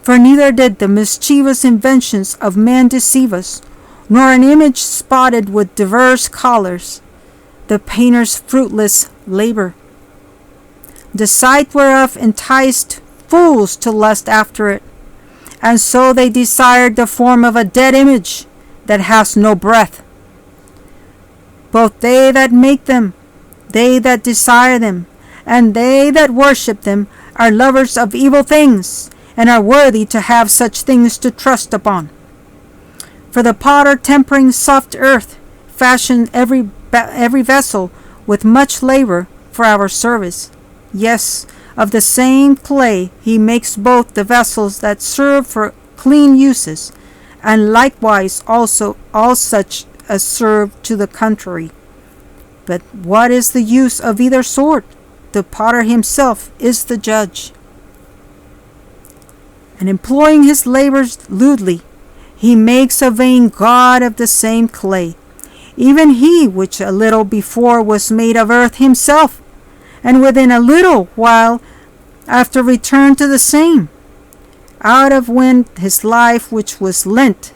For neither did the mischievous inventions of men deceive us, nor an image spotted with diverse colors, the painter's fruitless labor, the sight whereof enticed fools to lust after it, and so they desired the form of a dead image that has no breath. Both they that make them, they that desire them, and they that worship them are lovers of evil things, and are worthy to have such things to trust upon. For the potter tempering soft earth fashioned every vessel with much labor for our service. Yes, of the same clay he makes both the vessels that serve for clean uses, and likewise also all such as serve to the contrary. But what is the use of either sort? The potter himself is the judge. And employing his labors lewdly, he makes a vain god of the same clay, even he which a little before was made of earth himself, and within a little while after return to the same, out of when his life which was lent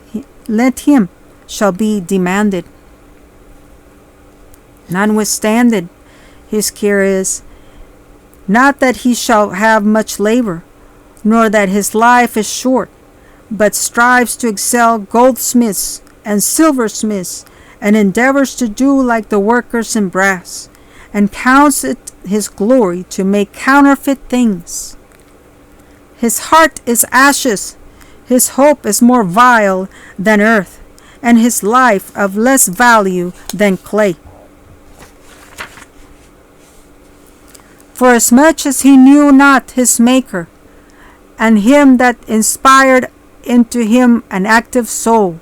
him shall be demanded. Notwithstanding, his care is not that he shall have much labor, nor that his life is short, but strives to excel goldsmiths and silversmiths, and endeavors to do like the workers in brass, and counts it his glory to make counterfeit things. His heart is ashes, his hope is more vile than earth, and his life of less value than clay. Forasmuch as he knew not his Maker, and him that inspired into him an active soul,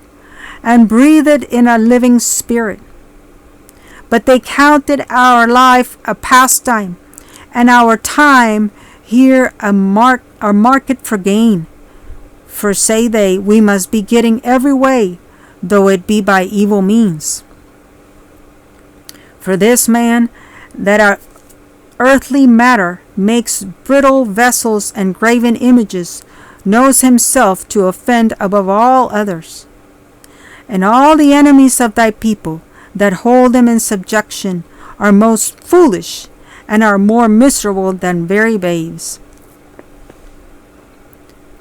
and breathed in a living spirit. But they counted our life a pastime, and our time here a market for gain. For say they, we must be getting every way, though it be by evil means. For this man that our earthly matter makes brittle vessels and graven images, knows himself to offend above all others. And all the enemies of thy people that hold them in subjection are most foolish, and are more miserable than very babes.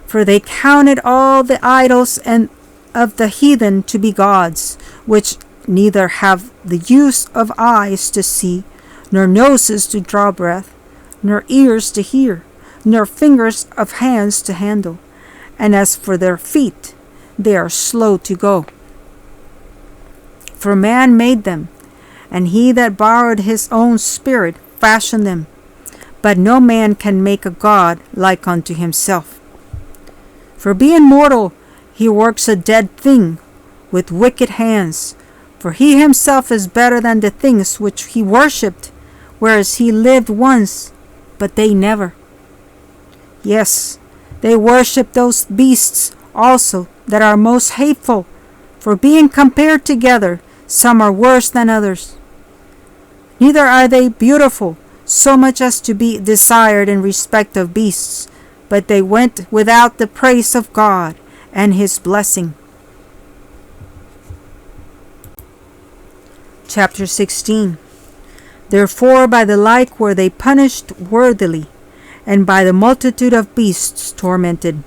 For they counted all the idols and of the heathen to be gods, which neither have the use of eyes to see, nor noses to draw breath, nor ears to hear, nor fingers of hands to handle. And as for their feet, they are slow to go. For man made them, and he that borrowed his own spirit fashioned them. but no man can make a god like unto himself. For being mortal, he works a dead thing with wicked hands. For he himself is better than the things which he worshipped, whereas he lived once, but they never. Yes, they worship those beasts also that are most hateful, for being compared together, some are worse than others. Neither are they beautiful, so much as to be desired in respect of beasts, but they went without the praise of God and his blessing. Chapter 16. Therefore by the like were they punished worthily, and by the multitude of beasts tormented.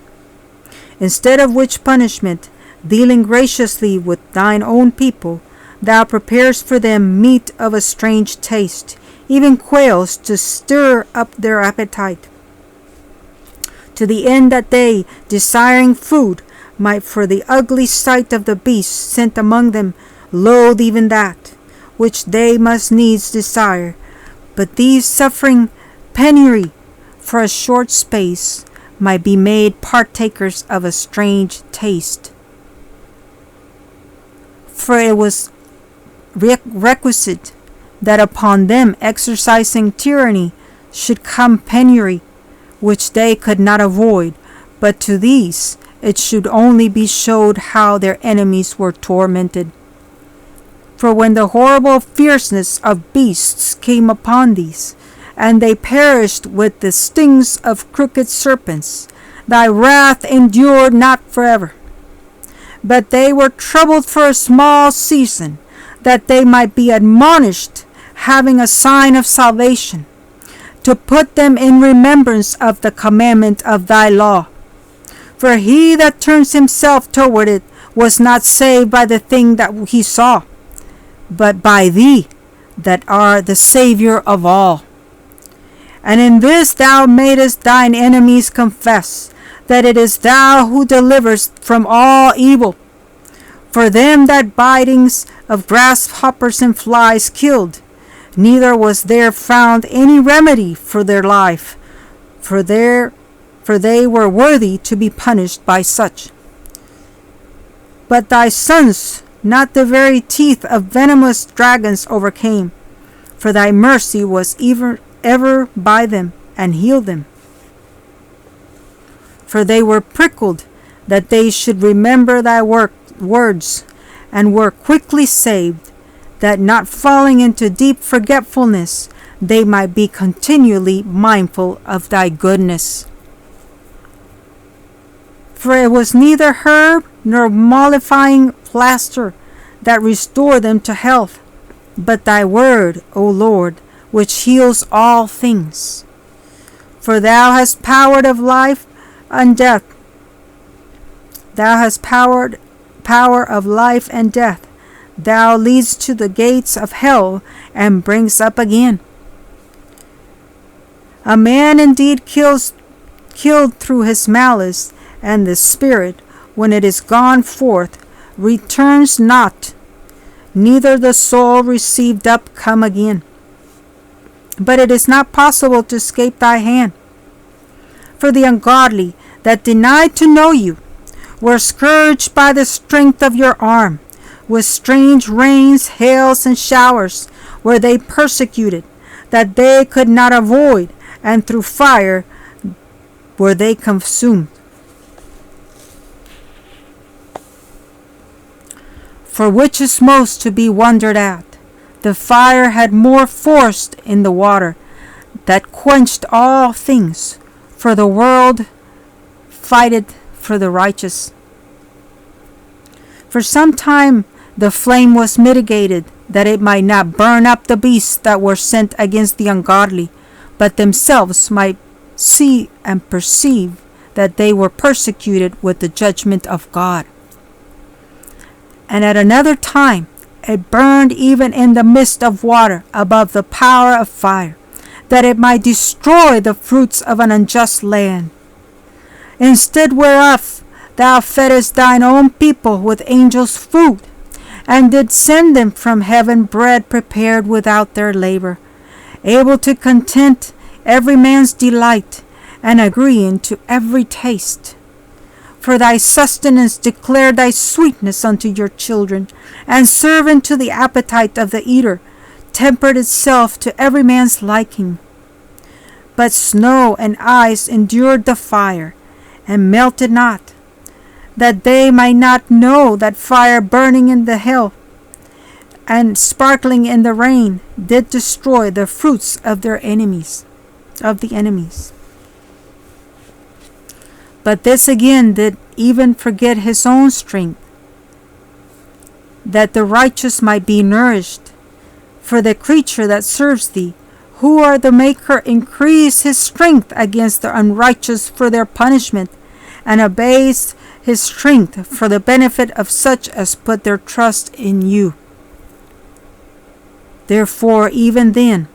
Instead of which punishment, dealing graciously with thine own people, thou preparest for them meat of a strange taste, even quails to stir up their appetite, to the end that they, desiring food, might for the ugly sight of the beasts sent among them loathe even that which they must needs desire. But these, suffering penury for a short space, might be made partakers of a strange taste. For it was requisite that upon them exercising tyranny should come penury, which they could not avoid, but to these it should only be showed how their enemies were tormented. For when the horrible fierceness of beasts came upon these, and they perished with the stings of crooked serpents, thy wrath endured not forever. But they were troubled for a small season, that they might be admonished, having a sign of salvation, to put them in remembrance of the commandment of thy law. For he that turns himself toward it was not saved by the thing that he saw, but by thee, that are the Saviour of all. And in this thou madest thine enemies confess, that it is thou who deliverest from all evil. For them that bitings of grasshoppers and flies killed, neither was there found any remedy for their life, for they were worthy to be punished by such. But thy sons, not the very teeth of venomous dragons overcame, for thy mercy was ever by them, and healed them. For they were prickled, that they should remember thy words, and were quickly saved, that not falling into deep forgetfulness, they might be continually mindful of thy goodness. For it was neither herb nor mollifying plaster that restored them to health, but thy word, O Lord, which heals all things. For thou hast power of life and death. Thou hast power of life and death. Thou leads to the gates of hell and brings up again. A man indeed killed through his malice, and the spirit, when it is gone forth, returns not, neither the soul received up come again. But it is not possible to escape thy hand. For the ungodly that denied to know you were scourged by the strength of your arm. With strange rains, hails, and showers were they persecuted, that they could not avoid, and through fire were they consumed. For which is most to be wondered at, the fire had more force in the water, that quenched all things, for the world fighteth for the righteous. For some time the flame was mitigated, that it might not burn up the beasts that were sent against the ungodly, but themselves might see and perceive that they were persecuted with the judgment of God. And at another time it burned even in the midst of water above the power of fire, that it might destroy the fruits of an unjust land. Instead whereof thou feddest thine own people with angels' food, and did send them from heaven bread prepared without their labor, able to content every man's delight, and agreeing to every taste. For thy sustenance declare thy sweetness unto your children, and serve unto the appetite of the eater, tempered itself to every man's liking. But snow and ice endured the fire, and melted not, that they might not know that fire burning in the hell, and sparkling in the rain, did destroy the fruits of their enemies, of the enemies. But this again did even forget his own strength, that the righteous might be nourished. For the creature that serves thee, who are the Maker, increase his strength against the unrighteous for their punishment, and abase his strength for the benefit of such as put their trust in you. Therefore even then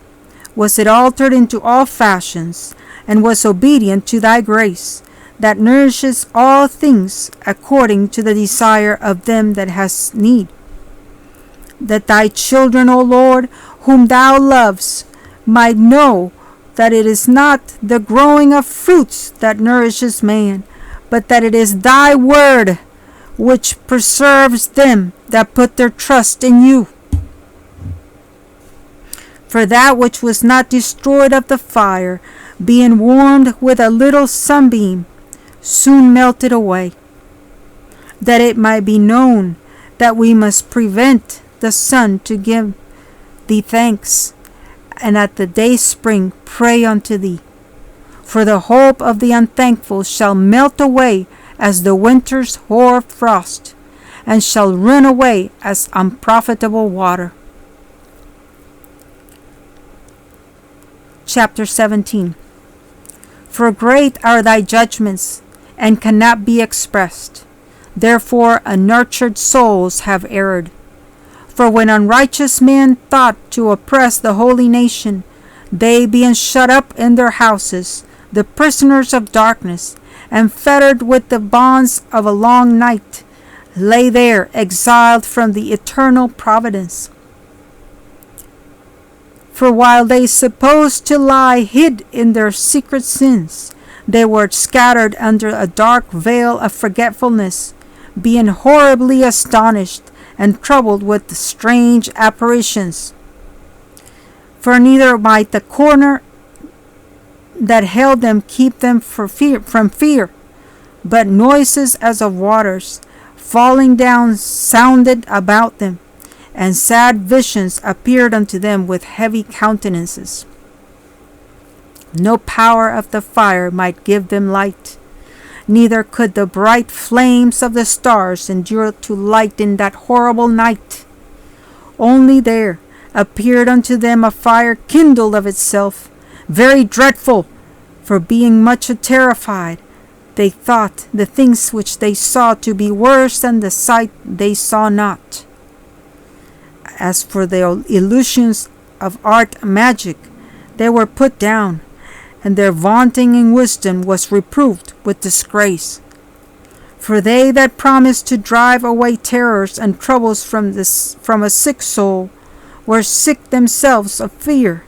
was it altered into all fashions, and was obedient to thy grace, that nourishes all things according to the desire of them that has need. That thy children, O Lord, whom thou lovest, might know that it is not the growing of fruits that nourishes man, but that it is thy word which preserves them that put their trust in you. For that which was not destroyed of the fire, being warmed with a little sunbeam, soon melted away, that it might be known that we must prevent the sun to give thee thanks, and at the dayspring pray unto thee. For the hope of the unthankful shall melt away as the winter's hoar frost, and shall run away as unprofitable water. Chapter 17. For great are thy judgments, and cannot be expressed. Therefore unnurtured souls have erred. For when unrighteous men thought to oppress the holy nation, they being shut up in their houses, the prisoners of darkness, and fettered with the bonds of a long night, lay there exiled from the eternal providence. For while they supposed to lie hid in their secret sins, they were scattered under a dark veil of forgetfulness, being horribly astonished and troubled with strange apparitions. For neither might the corner that held them keep them from fear, but noises as of waters falling down sounded about them, and sad visions appeared unto them with heavy countenances. No power of the fire might give them light, neither could the bright flames of the stars endure to light in that horrible night. Only there appeared unto them a fire kindled of itself, very dreadful, for being much terrified, they thought the things which they saw to be worse than the sight they saw not. As for the illusions of art magic, they were put down, and their vaunting in wisdom was reproved with disgrace. For they that promised to drive away terrors and troubles from a sick soul were sick themselves of fear,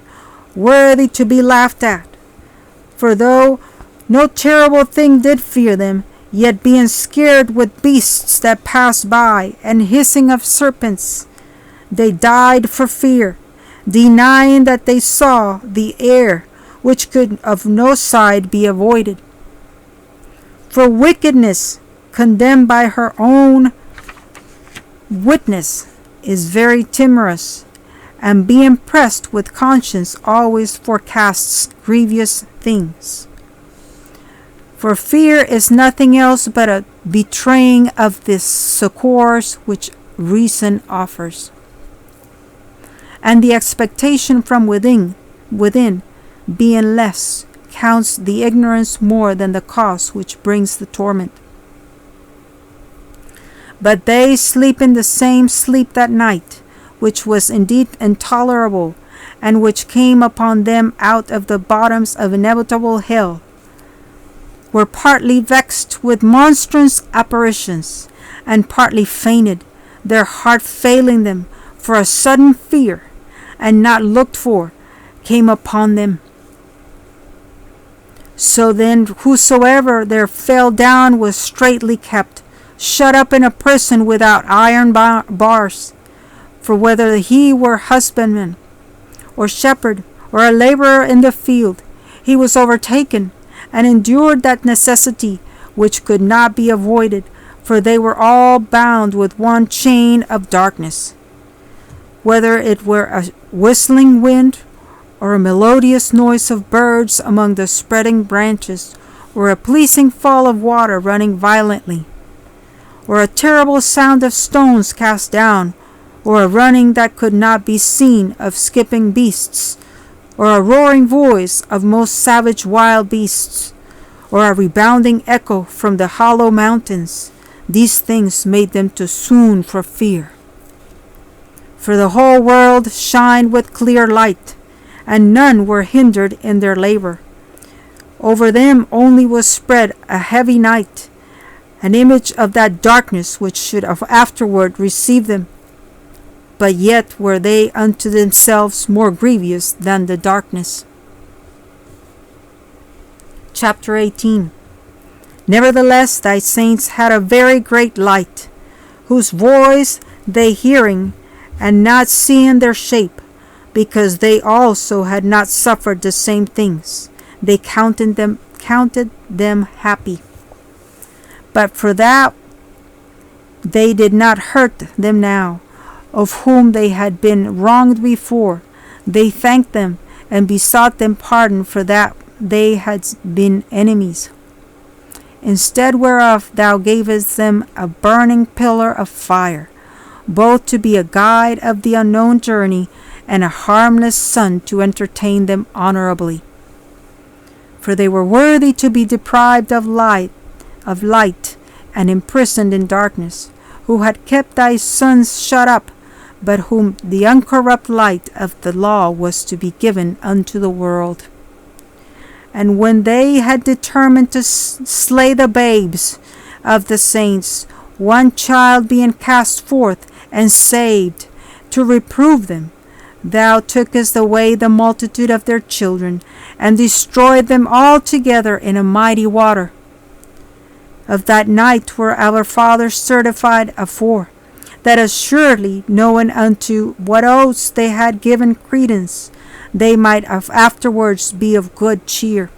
worthy to be laughed at. For though no terrible thing did fear them, yet being scared with beasts that passed by, and hissing of serpents, they died for fear, denying that they saw the air, which could of no side be avoided. For wickedness, condemned by her own witness, is very timorous, and being pressed with conscience always forecasts grievous things. For fear is nothing else but a betraying of the succours which reason offers, and the expectation from within being less, counts the ignorance more than the cause which brings the torment. But they sleep in the same sleep that night, which was indeed intolerable, and which came upon them out of the bottoms of inevitable hell, were partly vexed with monstrous apparitions, and partly fainted, their heart failing them, for a sudden fear, and not looked for, came upon them. So then whosoever there fell down was straitly kept, shut up in a prison without iron bars. For whether he were husbandman, or shepherd, or a laborer in the field, he was overtaken, and endured that necessity which could not be avoided, for they were all bound with one chain of darkness. Whether it were a whistling wind, or a melodious noise of birds among the spreading branches, or a pleasing fall of water running violently, or a terrible sound of stones cast down, or a running that could not be seen of skipping beasts, or a roaring voice of most savage wild beasts, or a rebounding echo from the hollow mountains, these things made them to swoon for fear. For the whole world shined with clear light, and none were hindered in their labor. Over them only was spread a heavy night, an image of that darkness which should afterward receive them. But yet were they unto themselves more grievous than the darkness. Chapter 18. Nevertheless thy saints had a very great light, whose voice they hearing, and not seeing their shape, because they also had not suffered the same things, they counted them happy. But for that they did not hurt them now, of whom they had been wronged before, they thanked them, and besought them pardon for that they had been enemies. Instead whereof thou gavest them a burning pillar of fire, both to be a guide of the unknown journey, and a harmless sun to entertain them honorably. For they were worthy to be deprived of light, and imprisoned in darkness, who had kept thy sons shut up, but whom the uncorrupt light of the law was to be given unto the world. And when they had determined to slay the babes of the saints, one child being cast forth and saved, to reprove them, thou tookest away the multitude of their children, and destroyed them altogether in a mighty water. Of that night were our fathers certified afore, that assuredly knowing unto what oaths they had given credence, they might afterwards be of good cheer.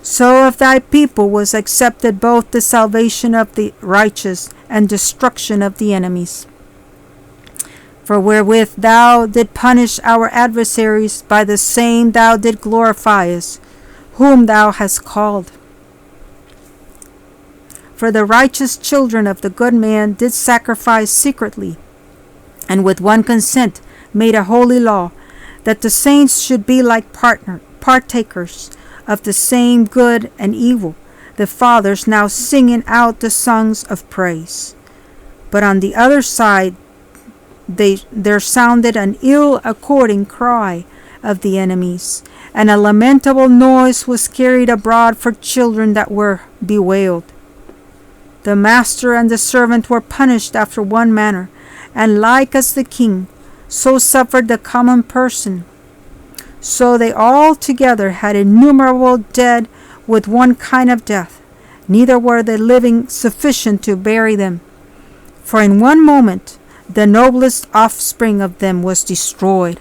So of thy people was accepted both the salvation of the righteous and destruction of the enemies. For wherewith thou did punish our adversaries, by the same thou did glorify us, whom thou hast called. For the righteous children of the good man did sacrifice secretly, and with one consent made a holy law, that the saints should be like partakers of the same good and evil, the fathers now singing out the songs of praise. But on the other side there sounded an ill-according cry of the enemies, and a lamentable noise was carried abroad for children that were bewailed. The master and the servant were punished after one manner, and like as the king, so suffered the common person. So they all together had innumerable dead with one kind of death, neither were the living sufficient to bury them. For in one moment the noblest offspring of them was destroyed.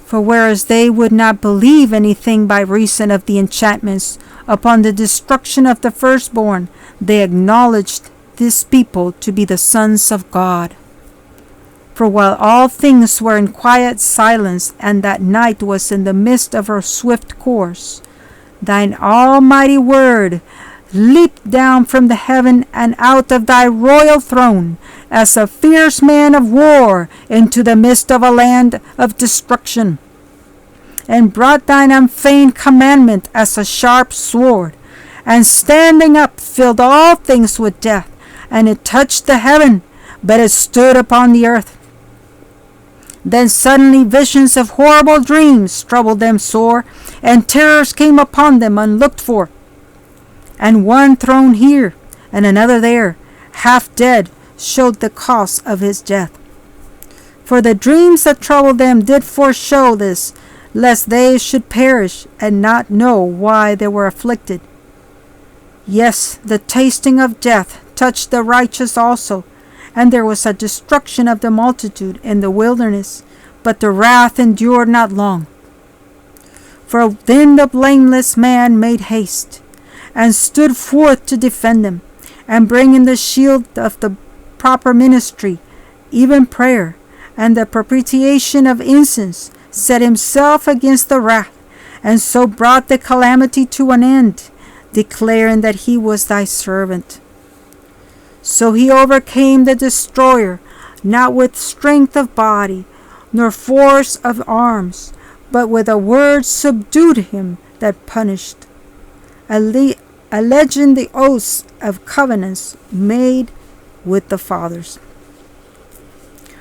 For whereas they would not believe anything by reason of the enchantments upon the destruction of the firstborn, they acknowledged this people to be the sons of God. For while all things were in quiet silence, and that night was in the midst of her swift course, thine almighty word leaped down from the heaven and out of thy royal throne, as a fierce man of war, into the midst of a land of destruction, and brought thine unfeigned commandment as a sharp sword, and standing up filled all things with death, and it touched the heaven, but it stood upon the earth. Then suddenly visions of horrible dreams troubled them sore, and terrors came upon them unlooked for. And one thrown here, and another there, half dead, showed the cause of his death. For the dreams that troubled them did foreshow this, lest they should perish and not know why they were afflicted. Yes, the tasting of death touched the righteous also, and there was a destruction of the multitude in the wilderness, but the wrath endured not long. For then the blameless man made haste, and stood forth to defend them, and bring in the shield of the proper ministry, even prayer, and the propitiation of incense, set himself against the wrath, and so brought the calamity to an end, declaring that he was thy servant. So he overcame the destroyer, not with strength of body, nor force of arms, but with a word subdued him that punished, alleging the oaths of covenants made with the fathers.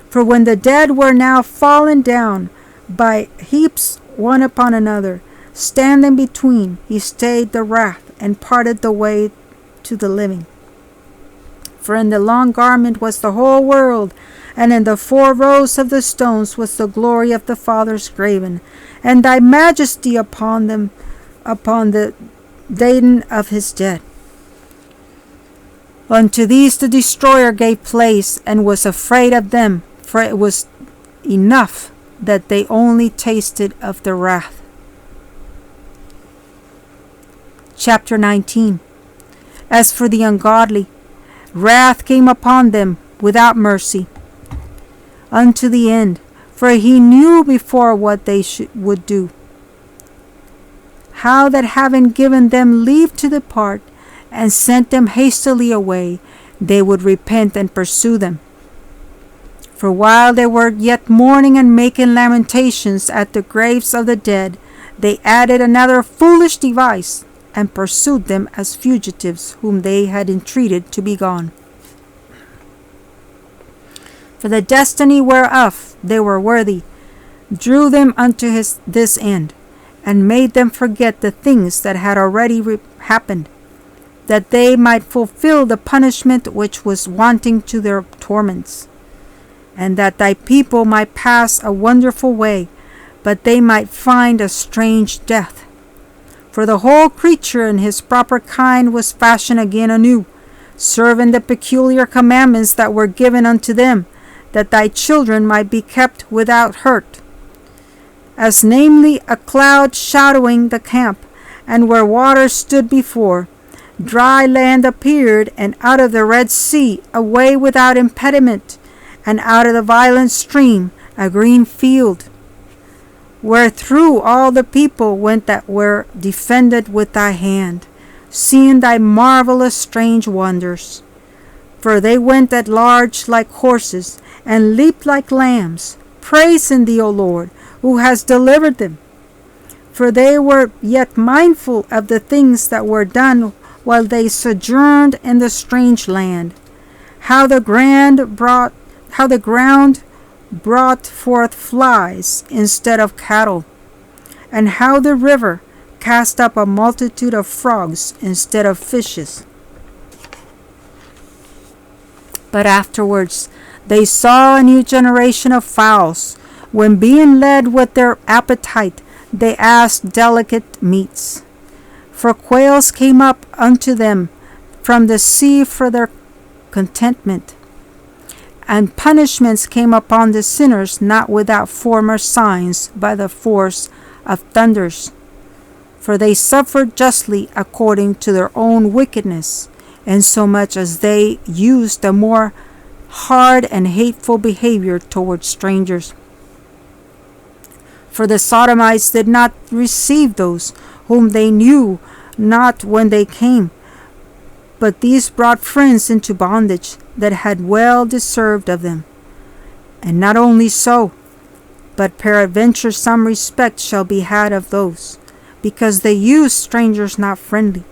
For when the dead were now fallen down by heaps one upon another, standing between, he stayed the wrath and parted the way to the living. For in the long garment was the whole world, and in the 4 rows of the stones was the glory of the fathers graven, and thy majesty upon them, upon the diadem of his dead. Unto these the destroyer gave place, and was afraid of them, for it was enough that they only tasted of the wrath. Chapter 19. As for the ungodly, wrath came upon them without mercy, unto the end, for he knew before what they would do, how that having given them leave to depart, and sent them hastily away, they would repent and pursue them. For while they were yet mourning and making lamentations at the graves of the dead, they added another foolish device, and pursued them as fugitives whom they had entreated to be gone. For the destiny whereof they were worthy drew them unto this end, and made them forget the things that had already happened, that they might fulfill the punishment which was wanting to their torments, and that thy people might pass a wonderful way, but they might find a strange death. For the whole creature in his proper kind was fashioned again anew, serving the peculiar commandments that were given unto them, that thy children might be kept without hurt. As namely a cloud shadowing the camp, and where water stood before, dry land appeared, and out of the Red Sea a way without impediment, and out of the violent stream a green field, wherethrough all the people went that were defended with thy hand, seeing thy marvelous strange wonders. For they went at large like horses, and leaped like lambs, praising thee, O Lord, who has delivered them. For they were yet mindful of the things that were done while they sojourned in the strange land, how the ground brought forth flies instead of cattle, and how the river cast up a multitude of frogs instead of fishes. But afterwards they saw a new generation of fowls, when being led with their appetite they asked delicate meats. For quails came up unto them from the sea for their contentment, and punishments came upon the sinners not without former signs by the force of thunders. For they suffered justly according to their own wickedness, insomuch as they used a more hard and hateful behavior towards strangers. For the Sodomites did not receive those whom they knew not when they came, but these brought friends into bondage that had well deserved of them. And not only so, but peradventure some respect shall be had of those, because they used strangers not friendly.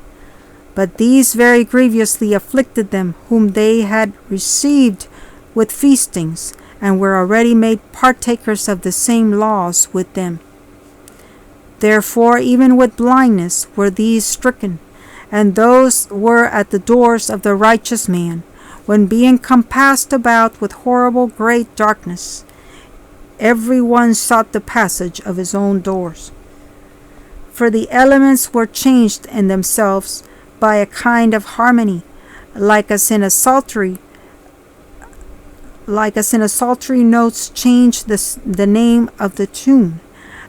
But these very grievously afflicted them whom they had received with feastings, and were already made partakers of the same laws with them. Therefore even with blindness were these stricken, and those were at the doors of the righteous man, when being compassed about with horrible great darkness, every one sought the passage of his own doors. For the elements were changed in themselves by a kind of harmony, like as in a psaltery notes change the name of the tune,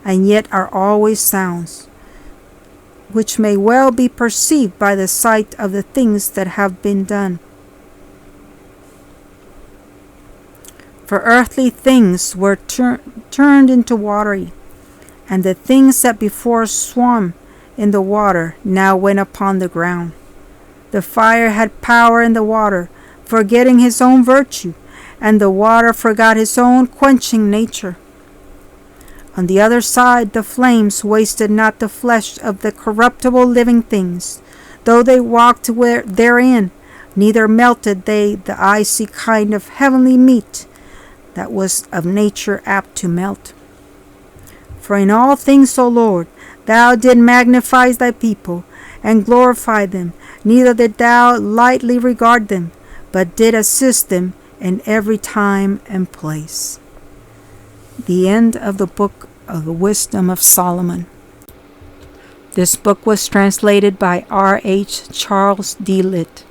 and yet are always sounds, which may well be perceived by the sight of the things that have been done. For earthly things were turned into watery, and the things that before swam in the water now went upon the ground. The fire had power in the water, forgetting his own virtue, and the water forgot his own quenching nature. On the other side, the flames wasted not the flesh of the corruptible living things, though they walked therein, neither melted they the icy kind of heavenly meat that was of nature apt to melt. For in all things, O Lord, thou did magnify thy people, and glorify them, neither did thou lightly regard them, but did assist them in every time and place. The end of the book of the Wisdom of Solomon. This book was translated by R.H. Charles D. Litt.